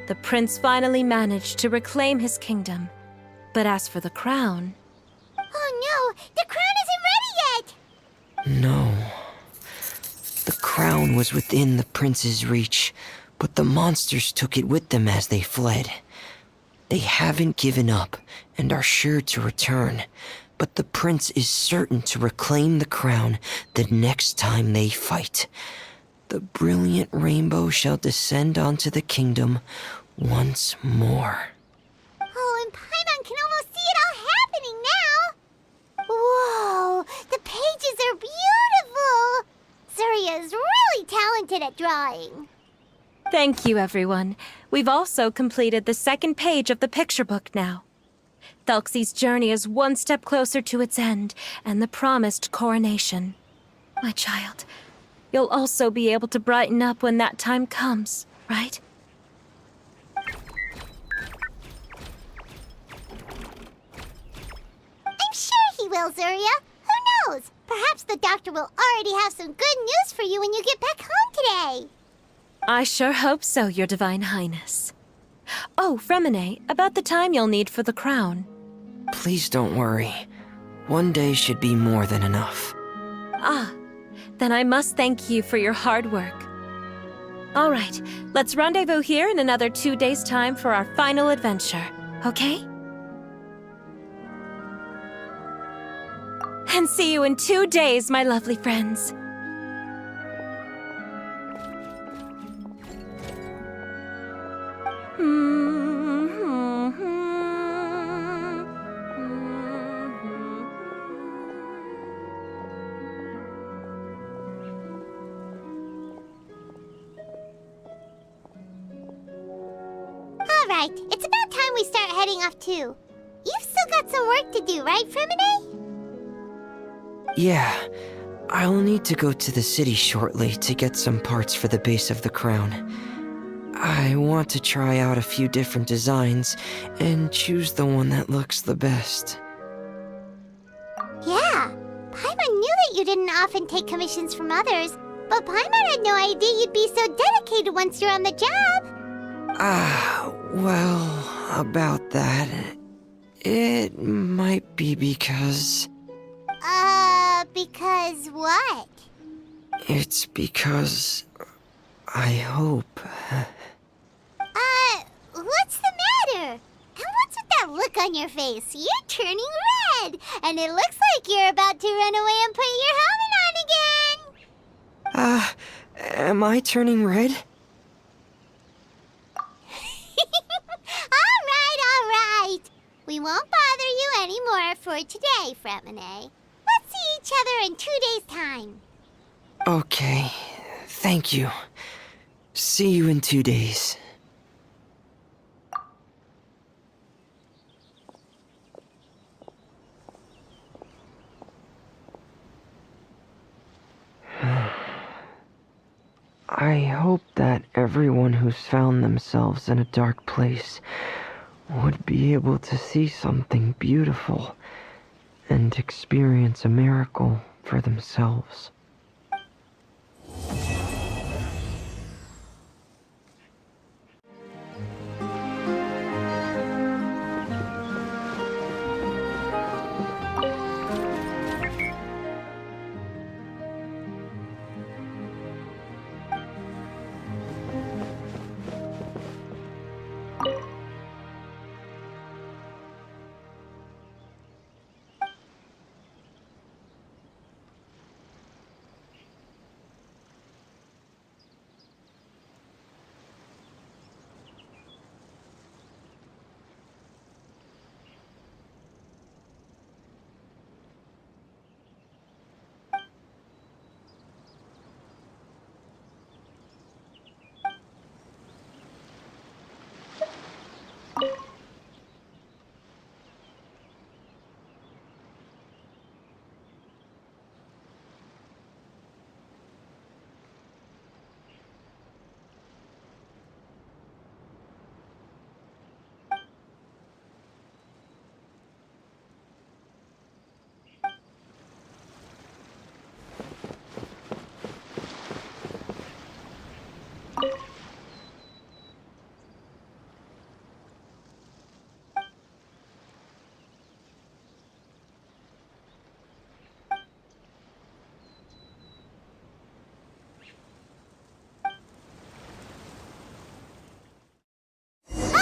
The prince finally managed to reclaim his kingdom. But as for the crown... Oh no! The crown isn't ready yet! No. The crown was within the prince's reach, but the monsters took it with them as they fled. They haven't given up and are sure to return, but the prince is certain to reclaim the crown the next time they fight. The brilliant rainbow shall descend onto the kingdom once more. Oh, and Paimon can almost see it all happening now! Whoa! The pages are beautiful! Zuria is really talented at drawing. Thank you, everyone. We've also completed the second page of the picture book now. Thelxie's journey is one step closer to its end and the promised coronation. My child, you'll also be able to brighten up when that time comes, right? I'm sure he will, Zuria. Who knows? Perhaps the doctor will already have some good news for you when you get back home today. I sure hope so, Your Divine Highness. Oh, Fremine, about the time you'll need for the crown. Please don't worry. One day should be more than enough. Ah, then I must thank you for your hard work. All right, let's rendezvous here in another 2 days' time for our final adventure, okay? And see you in 2 days, my lovely friends. Alright, it's about time we start heading off too. You've still got some work to do, right, Fremine? Yeah, I'll need to go to the city shortly to get some parts for the base of the crown. I want to try out a few different designs and choose the one that looks the best. Yeah, Paimon knew that you didn't often take commissions from others, but Paimon had no idea you'd be so dedicated once you're on the job. Well, about that, it might be because... Because what? It's because I hope. What's the matter? And what's with that look on your face? You're turning red, and it looks like you're about to run away and put your helmet on again. Am I turning red? All right. We won't bother you anymore for today, Fremine. Let's see each other in 2 days' time. Okay, thank you. See you in 2 days. I hope that everyone who's found themselves in a dark place would be able to see something beautiful and experience a miracle for themselves.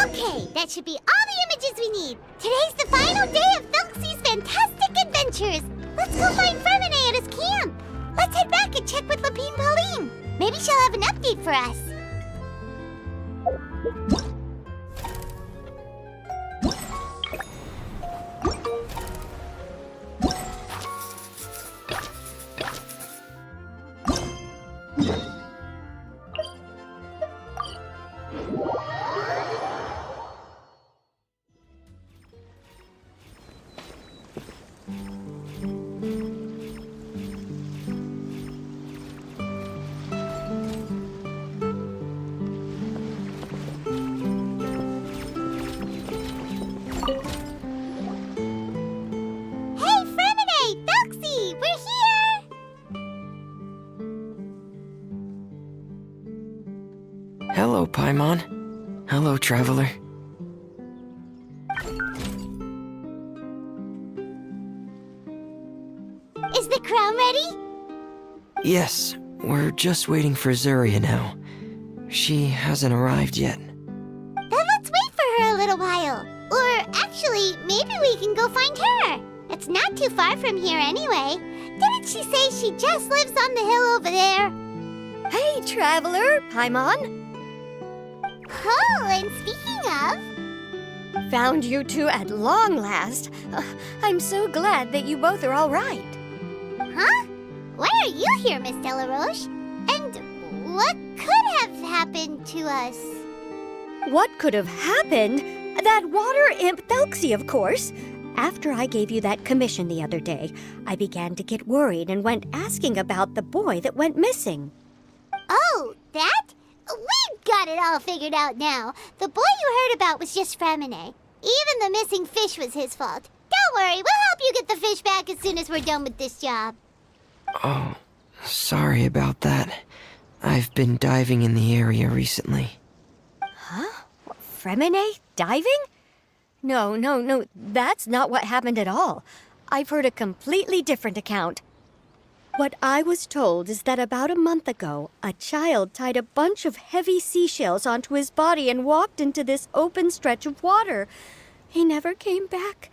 Okay, that should be all the images we need. Today's the final day of Thelxie's fantastic adventures. Let's go find Fremine at his camp. Let's head back and check with Lapine Pauline. Maybe she'll have an update for us. Hello, Paimon. Hello, traveler. Is the crown ready? Yes, we're just waiting for Zuria now. She hasn't arrived yet. Then let's wait for her a little while. Or actually, maybe we can go find her. It's not too far from here anyway. Didn't she say she just lives on the hill over there? Hey, traveler, Paimon. Oh, and speaking of... Found you two at long last. I'm so glad that you both are all right. Huh? Why are you here, Miss Delaroche? And what could have happened to us? What could have happened? That water imp Thelxie, of course. After I gave you that commission the other day, I began to get worried and went asking about the boy that went missing. Oh, that? We've got it all figured out now. The boy you heard about was just Fremine. Even the missing fish was his fault. Don't worry, we'll help you get the fish back as soon as we're done with this job. Oh, sorry about that. I've been diving in the area recently. Huh? Fremine? Diving? No, that's not what happened at all. I've heard a completely different account. What I was told is that about a month ago, a child tied a bunch of heavy seashells onto his body and walked into this open stretch of water. He never came back.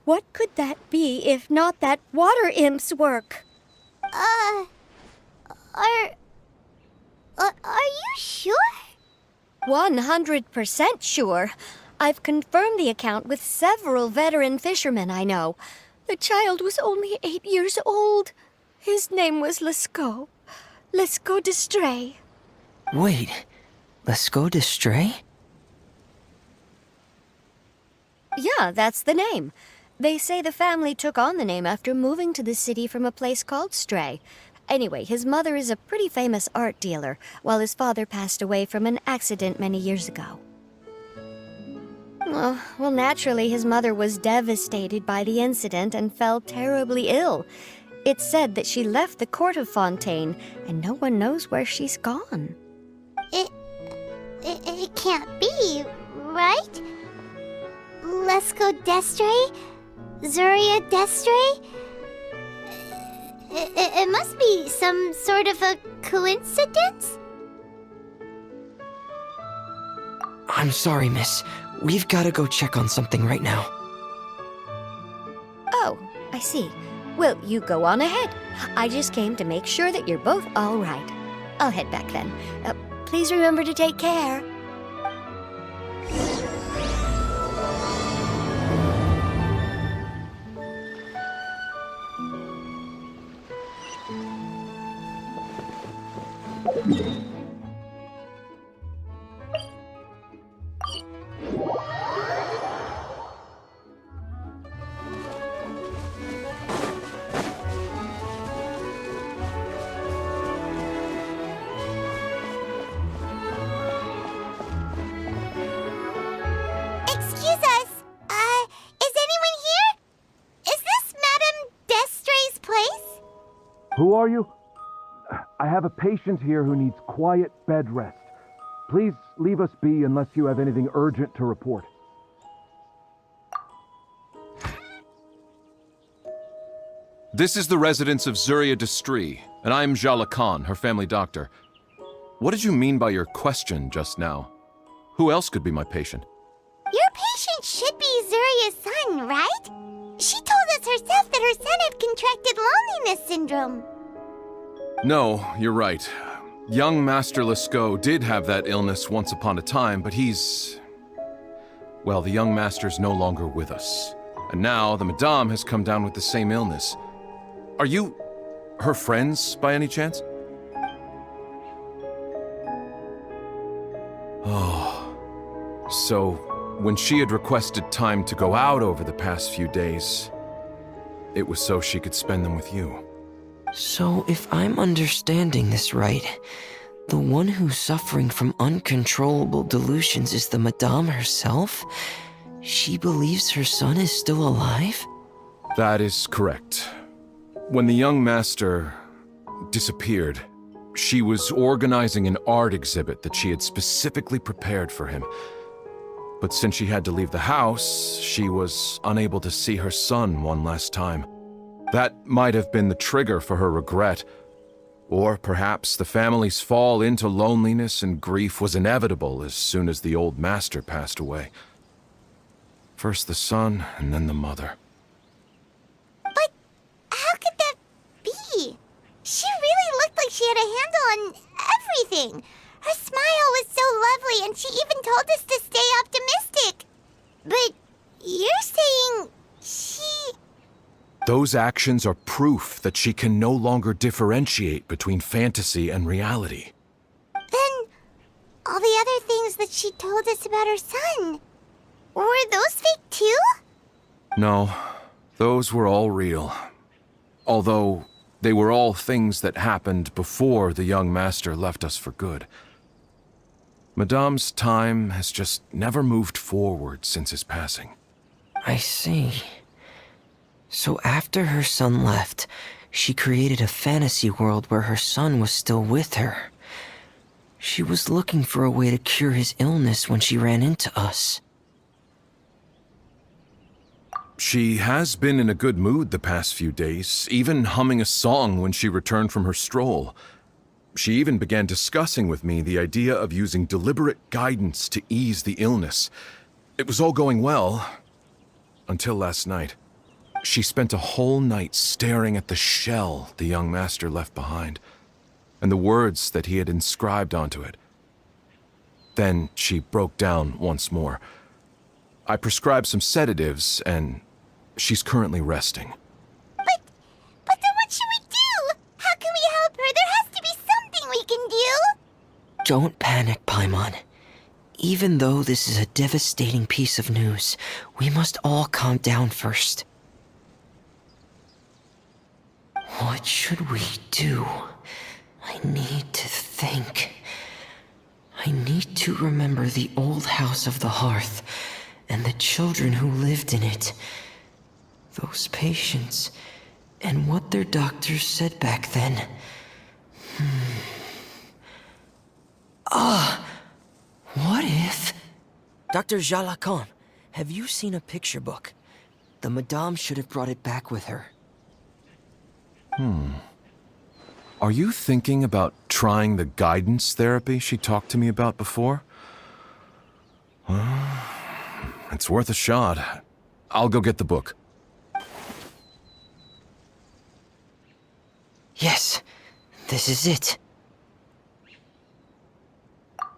What could that be if not that water imp's work? Are you sure? 100% sure. I've confirmed the account with several veteran fishermen I know. The child was only 8 years old. His name was Lescaut. Lescaut d'Estray. Wait, Lescaut d'Estray? Yeah, that's the name. They say the family took on the name after moving to the city from a place called Stray. Anyway, his mother is a pretty famous art dealer, while his father passed away from an accident many years ago. Oh, well, naturally, his mother was devastated by the incident and fell terribly ill. It's said that she left the court of Fontaine, and no one knows where she's gone. It can't be, right? Lescaut d'Estray? Zuria d'Estray? It must be some sort of a coincidence? I'm sorry, miss. We've got to go check on something right now. Oh, I see. Well, you go on ahead. I just came to make sure that you're both all right. I'll head back then. Please remember to take care. Excuse us. Is anyone here? Is this Madame d'Estray's place? Who are you? I have a patient here who needs quiet bed rest. Please leave us be unless you have anything urgent to report. This is the residence of Zuria d'Estray, and I'm Jala Khan, her family doctor. What did you mean by your question just now? Who else could be my patient? Your patient should be Zuria's son, right? She told us herself that her son had contracted loneliness syndrome. No, you're right. Young Master Lescaut did have that illness once upon a time, but well, the young master's no longer with us. And now the Madame has come down with the same illness. Are you her friends by any chance? Oh, so when she had requested time to go out over the past few days, it was so she could spend them with you. So, if I'm understanding this right, the one who's suffering from uncontrollable delusions is the Madame herself? She believes her son is still alive? That is correct. When the young master disappeared, she was organizing an art exhibit that she had specifically prepared for him. But since she had to leave the house, she was unable to see her son one last time. That might have been the trigger for her regret. Or perhaps the family's fall into loneliness and grief was inevitable as soon as the old master passed away. First the son, and then the mother. But how could that be? She really looked like she had a handle on everything. Her smile was so lovely, and she even told us to stay optimistic. But you're saying she... Those actions are proof that she can no longer differentiate between fantasy and reality. Then, all the other things that she told us about her son, were those fake too? No, those were all real. Although, they were all things that happened before the young master left us for good. Madame's time has just never moved forward since his passing. I see. So after her son left, she created a fantasy world where her son was still with her. She was looking for a way to cure his illness when she ran into us. She has been in a good mood the past few days, even humming a song when she returned from her stroll. She even began discussing with me the idea of using deliberate guidance to ease the illness. It was all going well, until last night. She spent a whole night staring at the shell the young master left behind, and the words that he had inscribed onto it. Then she broke down once more. I prescribed some sedatives, and she's currently resting. But then what should we do? How can we help her? There has to be something we can do. Don't panic, Paimon. Even though this is a devastating piece of news, we must all calm down first. What should we do? I need to think. I need to remember the old house of the hearth and the children who lived in it. Those patients and what their doctors said back then. What if... Dr. Jalacan, have you seen a picture book? The Madame should have brought it back with her. Are you thinking about trying the guidance therapy she talked to me about before? It's worth a shot. I'll go get the book. Yes, this is it.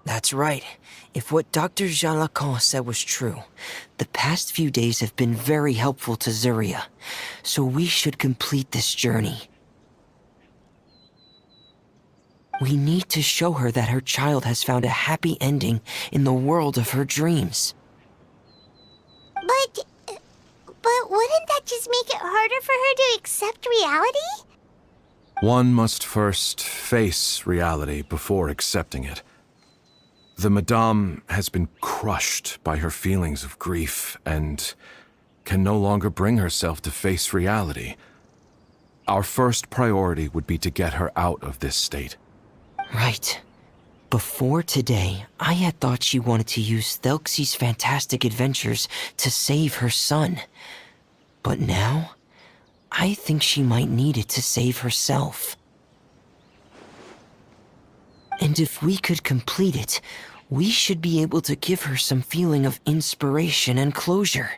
That's right. If what Dr. Jalacan said was true, the past few days have been very helpful to Zuria, so we should complete this journey. We need to show her that her child has found a happy ending in the world of her dreams. But wouldn't that just make it harder for her to accept reality? One must first face reality before accepting it. The Madame has been crushed by her feelings of grief and can no longer bring herself to face reality. Our first priority would be to get her out of this state. Right. Before today, I had thought she wanted to use Thelxie's fantastic adventures to save her son. But now, I think she might need it to save herself. And if we could complete it, we should be able to give her some feeling of inspiration and closure.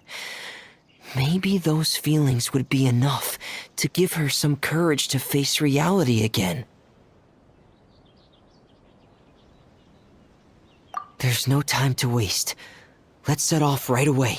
Maybe those feelings would be enough to give her some courage to face reality again. There's no time to waste. Let's set off right away.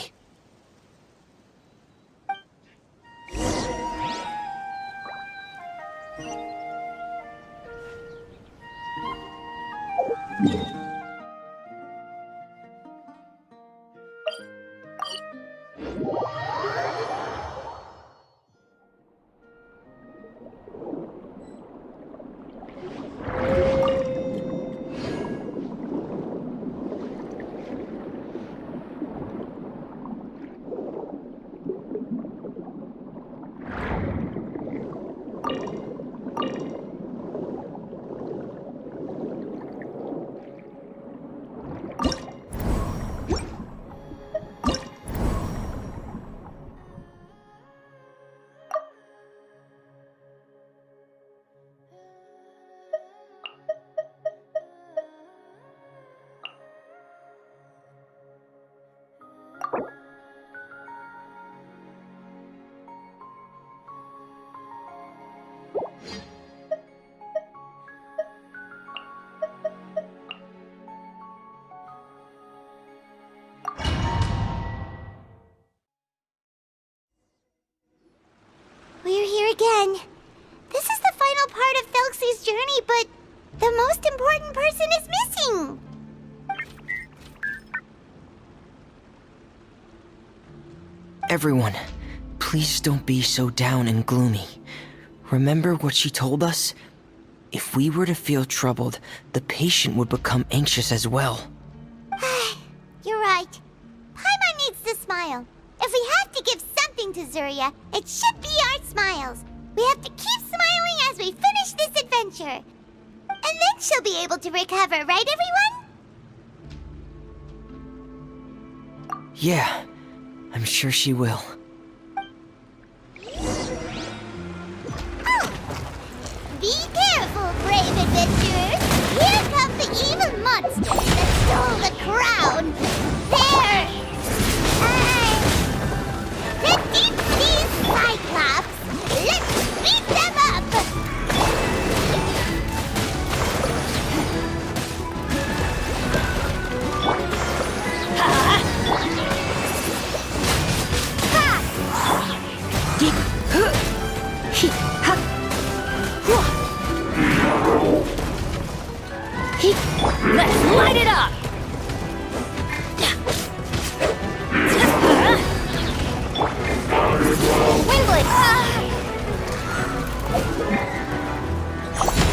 We're here again. This is the final part of Thelxie's journey, but the most important person is missing. Everyone, please don't be so down and gloomy. Remember what she told us? If we were to feel troubled, the patient would become anxious as well. You're right. Paimon needs to smile. If we have to give something to Zuria, it should be our smiles. We have to keep smiling as we finish this adventure. And then she'll be able to recover, right, everyone? Yeah, I'm sure she will. Let's light it up! Windblade!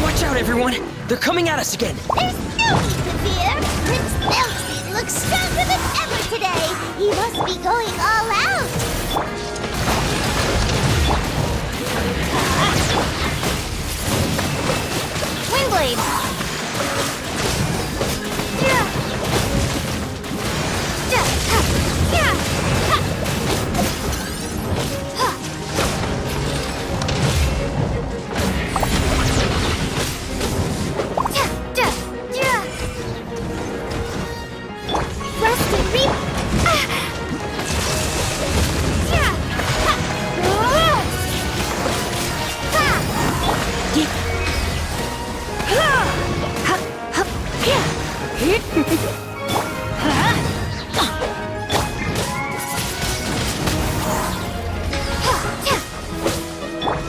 Watch out, everyone! They're coming at us again! There's no need to fear. Prince Thelxie looks stronger than ever today. He must be going all out. Windblade!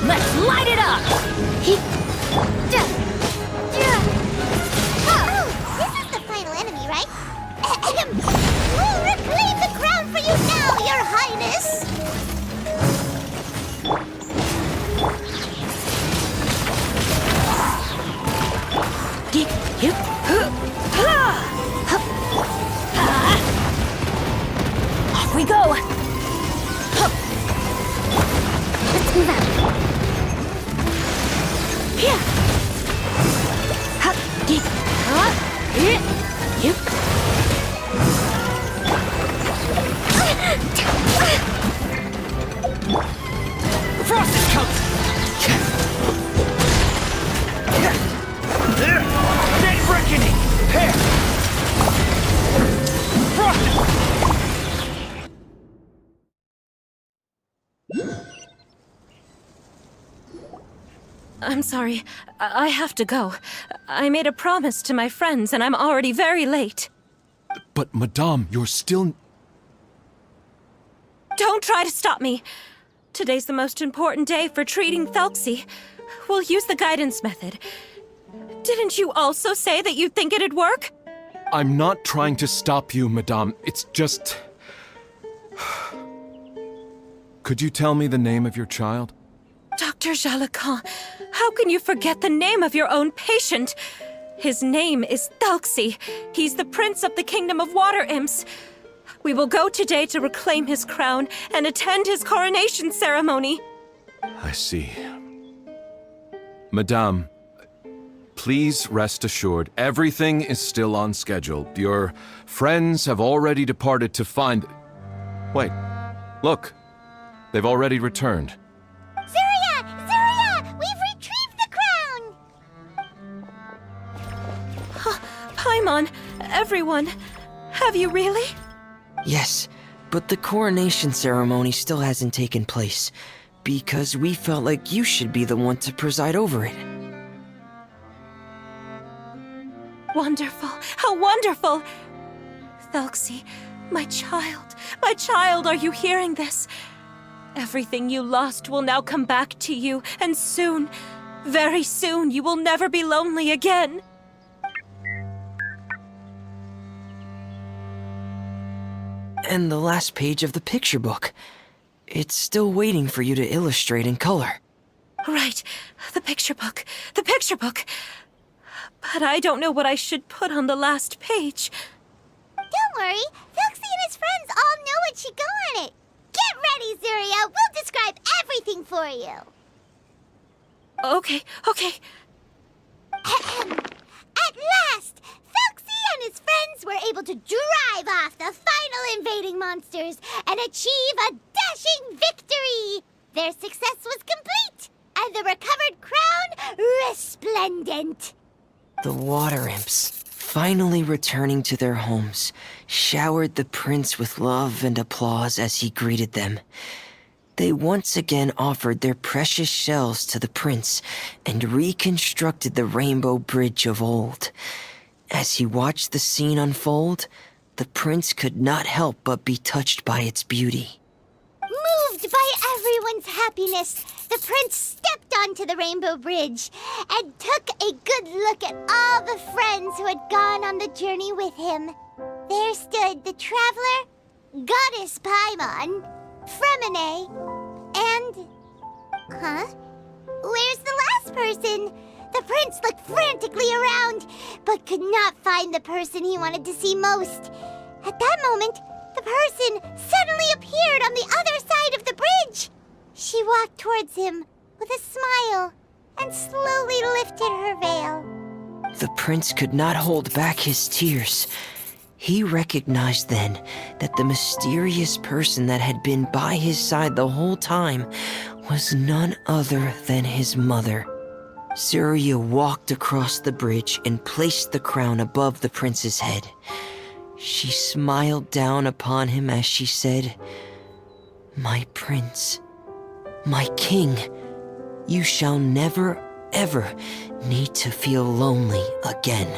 Let's light it up! Oh, this is the final enemy, right? We'll reclaim the crown for you now, Your Highness! Off we go! Let's move out. Frost is coming! Dead reckoning! Here! Frost is... I'm sorry. I have to go. I made a promise to my friends, and I'm already very late. But, Madame, you're still... Don't try to stop me. Today's the most important day for treating Thelxie. We'll use the guidance method. Didn't you also say that you'd think it'd work? I'm not trying to stop you, Madame. It's just... Could you tell me the name of your child? Dr. Jalacan, how can you forget the name of your own patient? His name is Thelxie. He's the prince of the kingdom of water imps. We will go today to reclaim his crown and attend his coronation ceremony. I see. Madame, please rest assured, everything is still on schedule. Your friends have already departed to find... Wait, look. They've already returned. Zuria! Zuria! We've retrieved the crown! Paimon, everyone, have you really? Yes, but the coronation ceremony still hasn't taken place, because we felt like you should be the one to preside over it. Wonderful! How wonderful! Thelxie, my child, are you hearing this? Everything you lost will now come back to you, and soon, very soon, you will never be lonely again. And the last page of the picture book. It's still waiting for you to illustrate in color. Right, the picture book. But I don't know what I should put on the last page. Don't worry, Thelxie and his friends all know what should go on it. Get ready, Zuria. We'll describe everything for you. Okay. At last, Thelxie and his friends were able to drive off the final invading monsters and achieve a dashing victory. Their success was complete, and the recovered crown resplendent. The water imps, finally returning to their homes, showered the prince with love and applause as he greeted them. They once again offered their precious shells to the prince and reconstructed the rainbow bridge of old. As he watched the scene unfold, the prince could not help but be touched by its beauty. Moved by everyone's happiness, the prince stepped walked onto the Rainbow Bridge and took a good look at all the friends who had gone on the journey with him. There stood the traveler, Goddess Paimon, Fremine, and... Huh? Where's the last person? The prince looked frantically around, but could not find the person he wanted to see most. At that moment, the person suddenly appeared on the other side of the bridge. She walked towards him with a smile and slowly lifted her veil. The prince could not hold back his tears. He recognized then that the mysterious person that had been by his side the whole time was none other than his mother. Zuria walked across the bridge and placed the crown above the prince's head. She smiled down upon him as she said, "My prince, my king, you shall never, ever need to feel lonely again."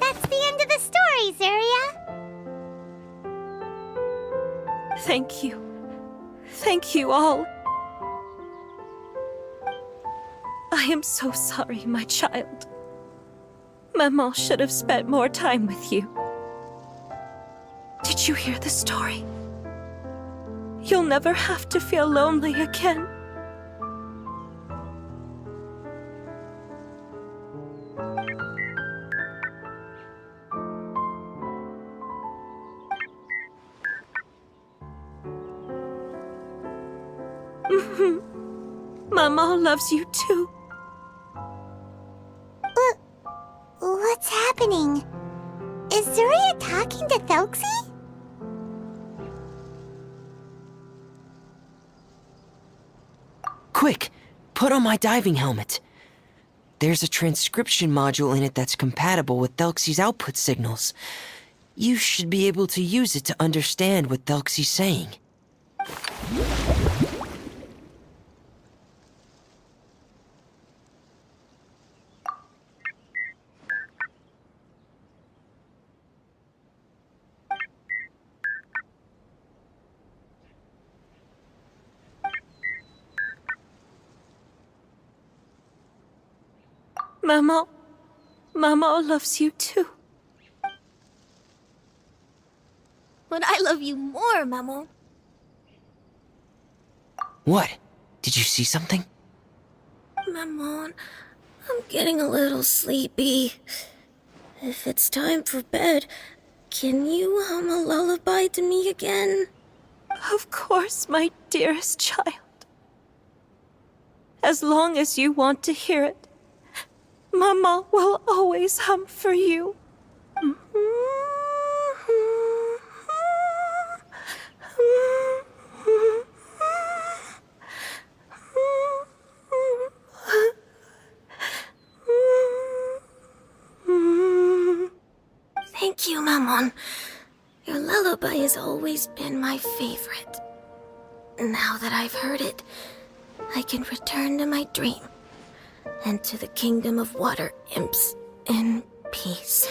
That's the end of the story, Zuria. Thank you. Thank you all. I am so sorry, my child. Maman should have spent more time with you. Did you hear the story? You'll never have to feel lonely again. Maman loves you too. What's happening? Is Zuria talking to Thelxie? Quick, put on my diving helmet. There's a transcription module in it that's compatible with Thelxie's output signals. You should be able to use it to understand what Thelxie's saying. Maman loves you too. But I love you more, Maman. What? Did you see something? Maman, I'm getting a little sleepy. If it's time for bed, can you hum a lullaby to me again? Of course, my dearest child. As long as you want to hear it, Mama will always hum for you. Thank you, Maman. Your lullaby has always been my favorite. Now that I've heard it, I can return to my dream and to the kingdom of water imps in peace.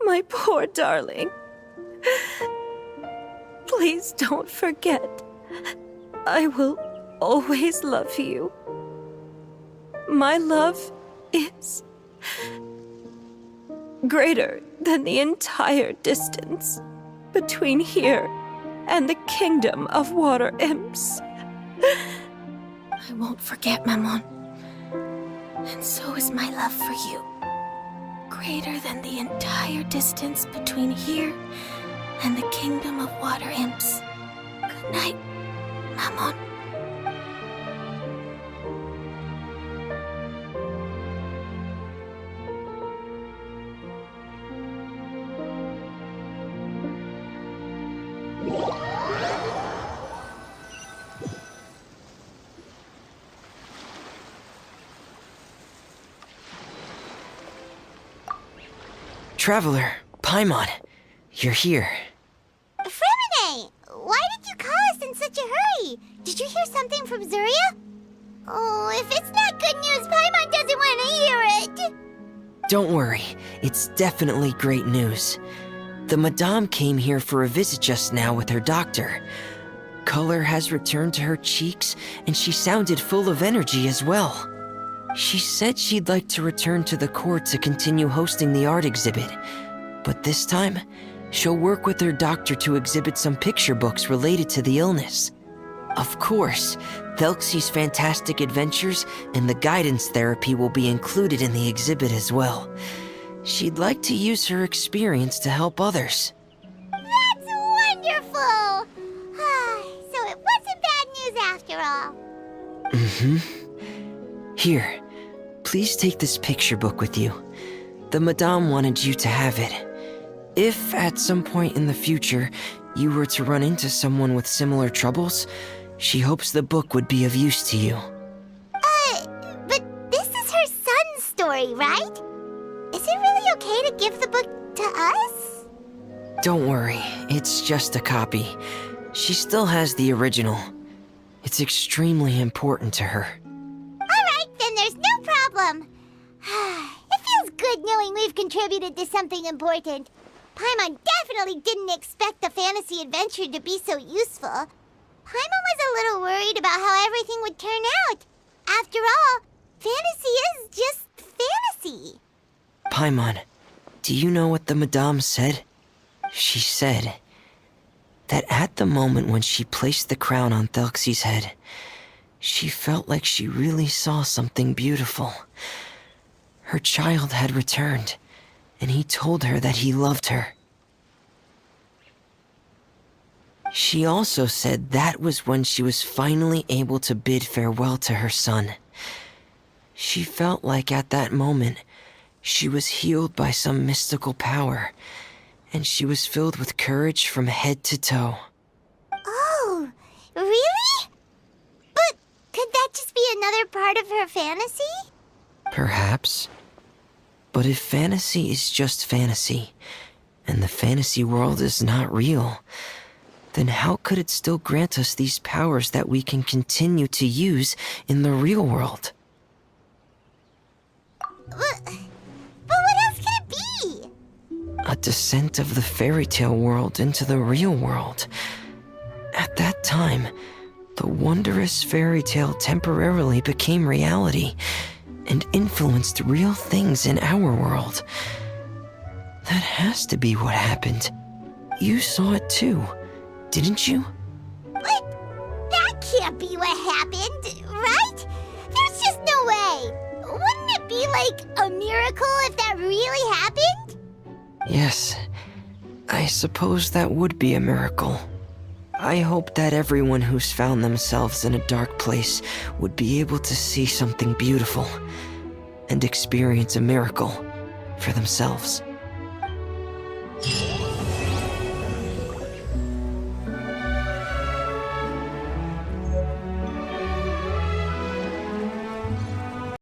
My poor darling. Please don't forget. I will always love you. My love is greater than the entire distance between here and the kingdom of water imps. I won't forget, Maman. And so is my love for you. Greater than the entire distance between here and the kingdom of water imps. Good night, Maman. Traveler, Paimon, you're here. Fremine! Why did you call us in such a hurry? Did you hear something from Zuria? Oh, if it's not good news, Paimon doesn't want to hear it! Don't worry, it's definitely great news. The Madame came here for a visit just now with her doctor. color has returned to her cheeks, and she sounded full of energy as well. She said she'd like to return to the court to continue hosting the art exhibit, but this time, she'll work with her doctor to exhibit some picture books related to the illness. Of course, Thelxie's fantastic adventures and the guidance therapy will be included in the exhibit as well. She'd like to use her experience to help others. That's wonderful! So it wasn't bad news after all. Here, please take this picture book with you. The Madame wanted you to have it. If at some point in the future you were to run into someone with similar troubles, she hopes the book would be of use to you. But this is her son's story, right? Is it really okay to give the book to us? Don't worry, it's just a copy. She still has the original. It's extremely important to her. Alright, then there's no problem. It feels good knowing we've contributed to something important. Paimon definitely didn't expect the fantasy adventure to be so useful. Paimon was a little worried about how everything would turn out. After all, fantasy is just fantasy. Paimon, do you know what the Madame said? She said that at the moment when she placed the crown on Thelxie's head, she felt like she really saw something beautiful. Her child had returned, and he told her that he loved her. She also said that was when she was finally able to bid farewell to her son. She felt like at that moment, she was healed by some mystical power, and she was filled with courage from head to toe. Oh, really? But could that just be another part of her fantasy? Perhaps. But if fantasy is just fantasy, and the fantasy world is not real, then how could it still grant us these powers that we can continue to use in the real world? But what else could it be? A descent of the fairy tale world into the real world. At that time, the wondrous fairy tale temporarily became reality and influenced real things in our world. That has to be what happened. You saw it too, didn't you? But that can't be what happened, right? There's just no way. Wouldn't it be like a miracle if that really happened? Yes, I suppose that would be a miracle. I hope that everyone who's found themselves in a dark place would be able to see something beautiful and experience a miracle for themselves.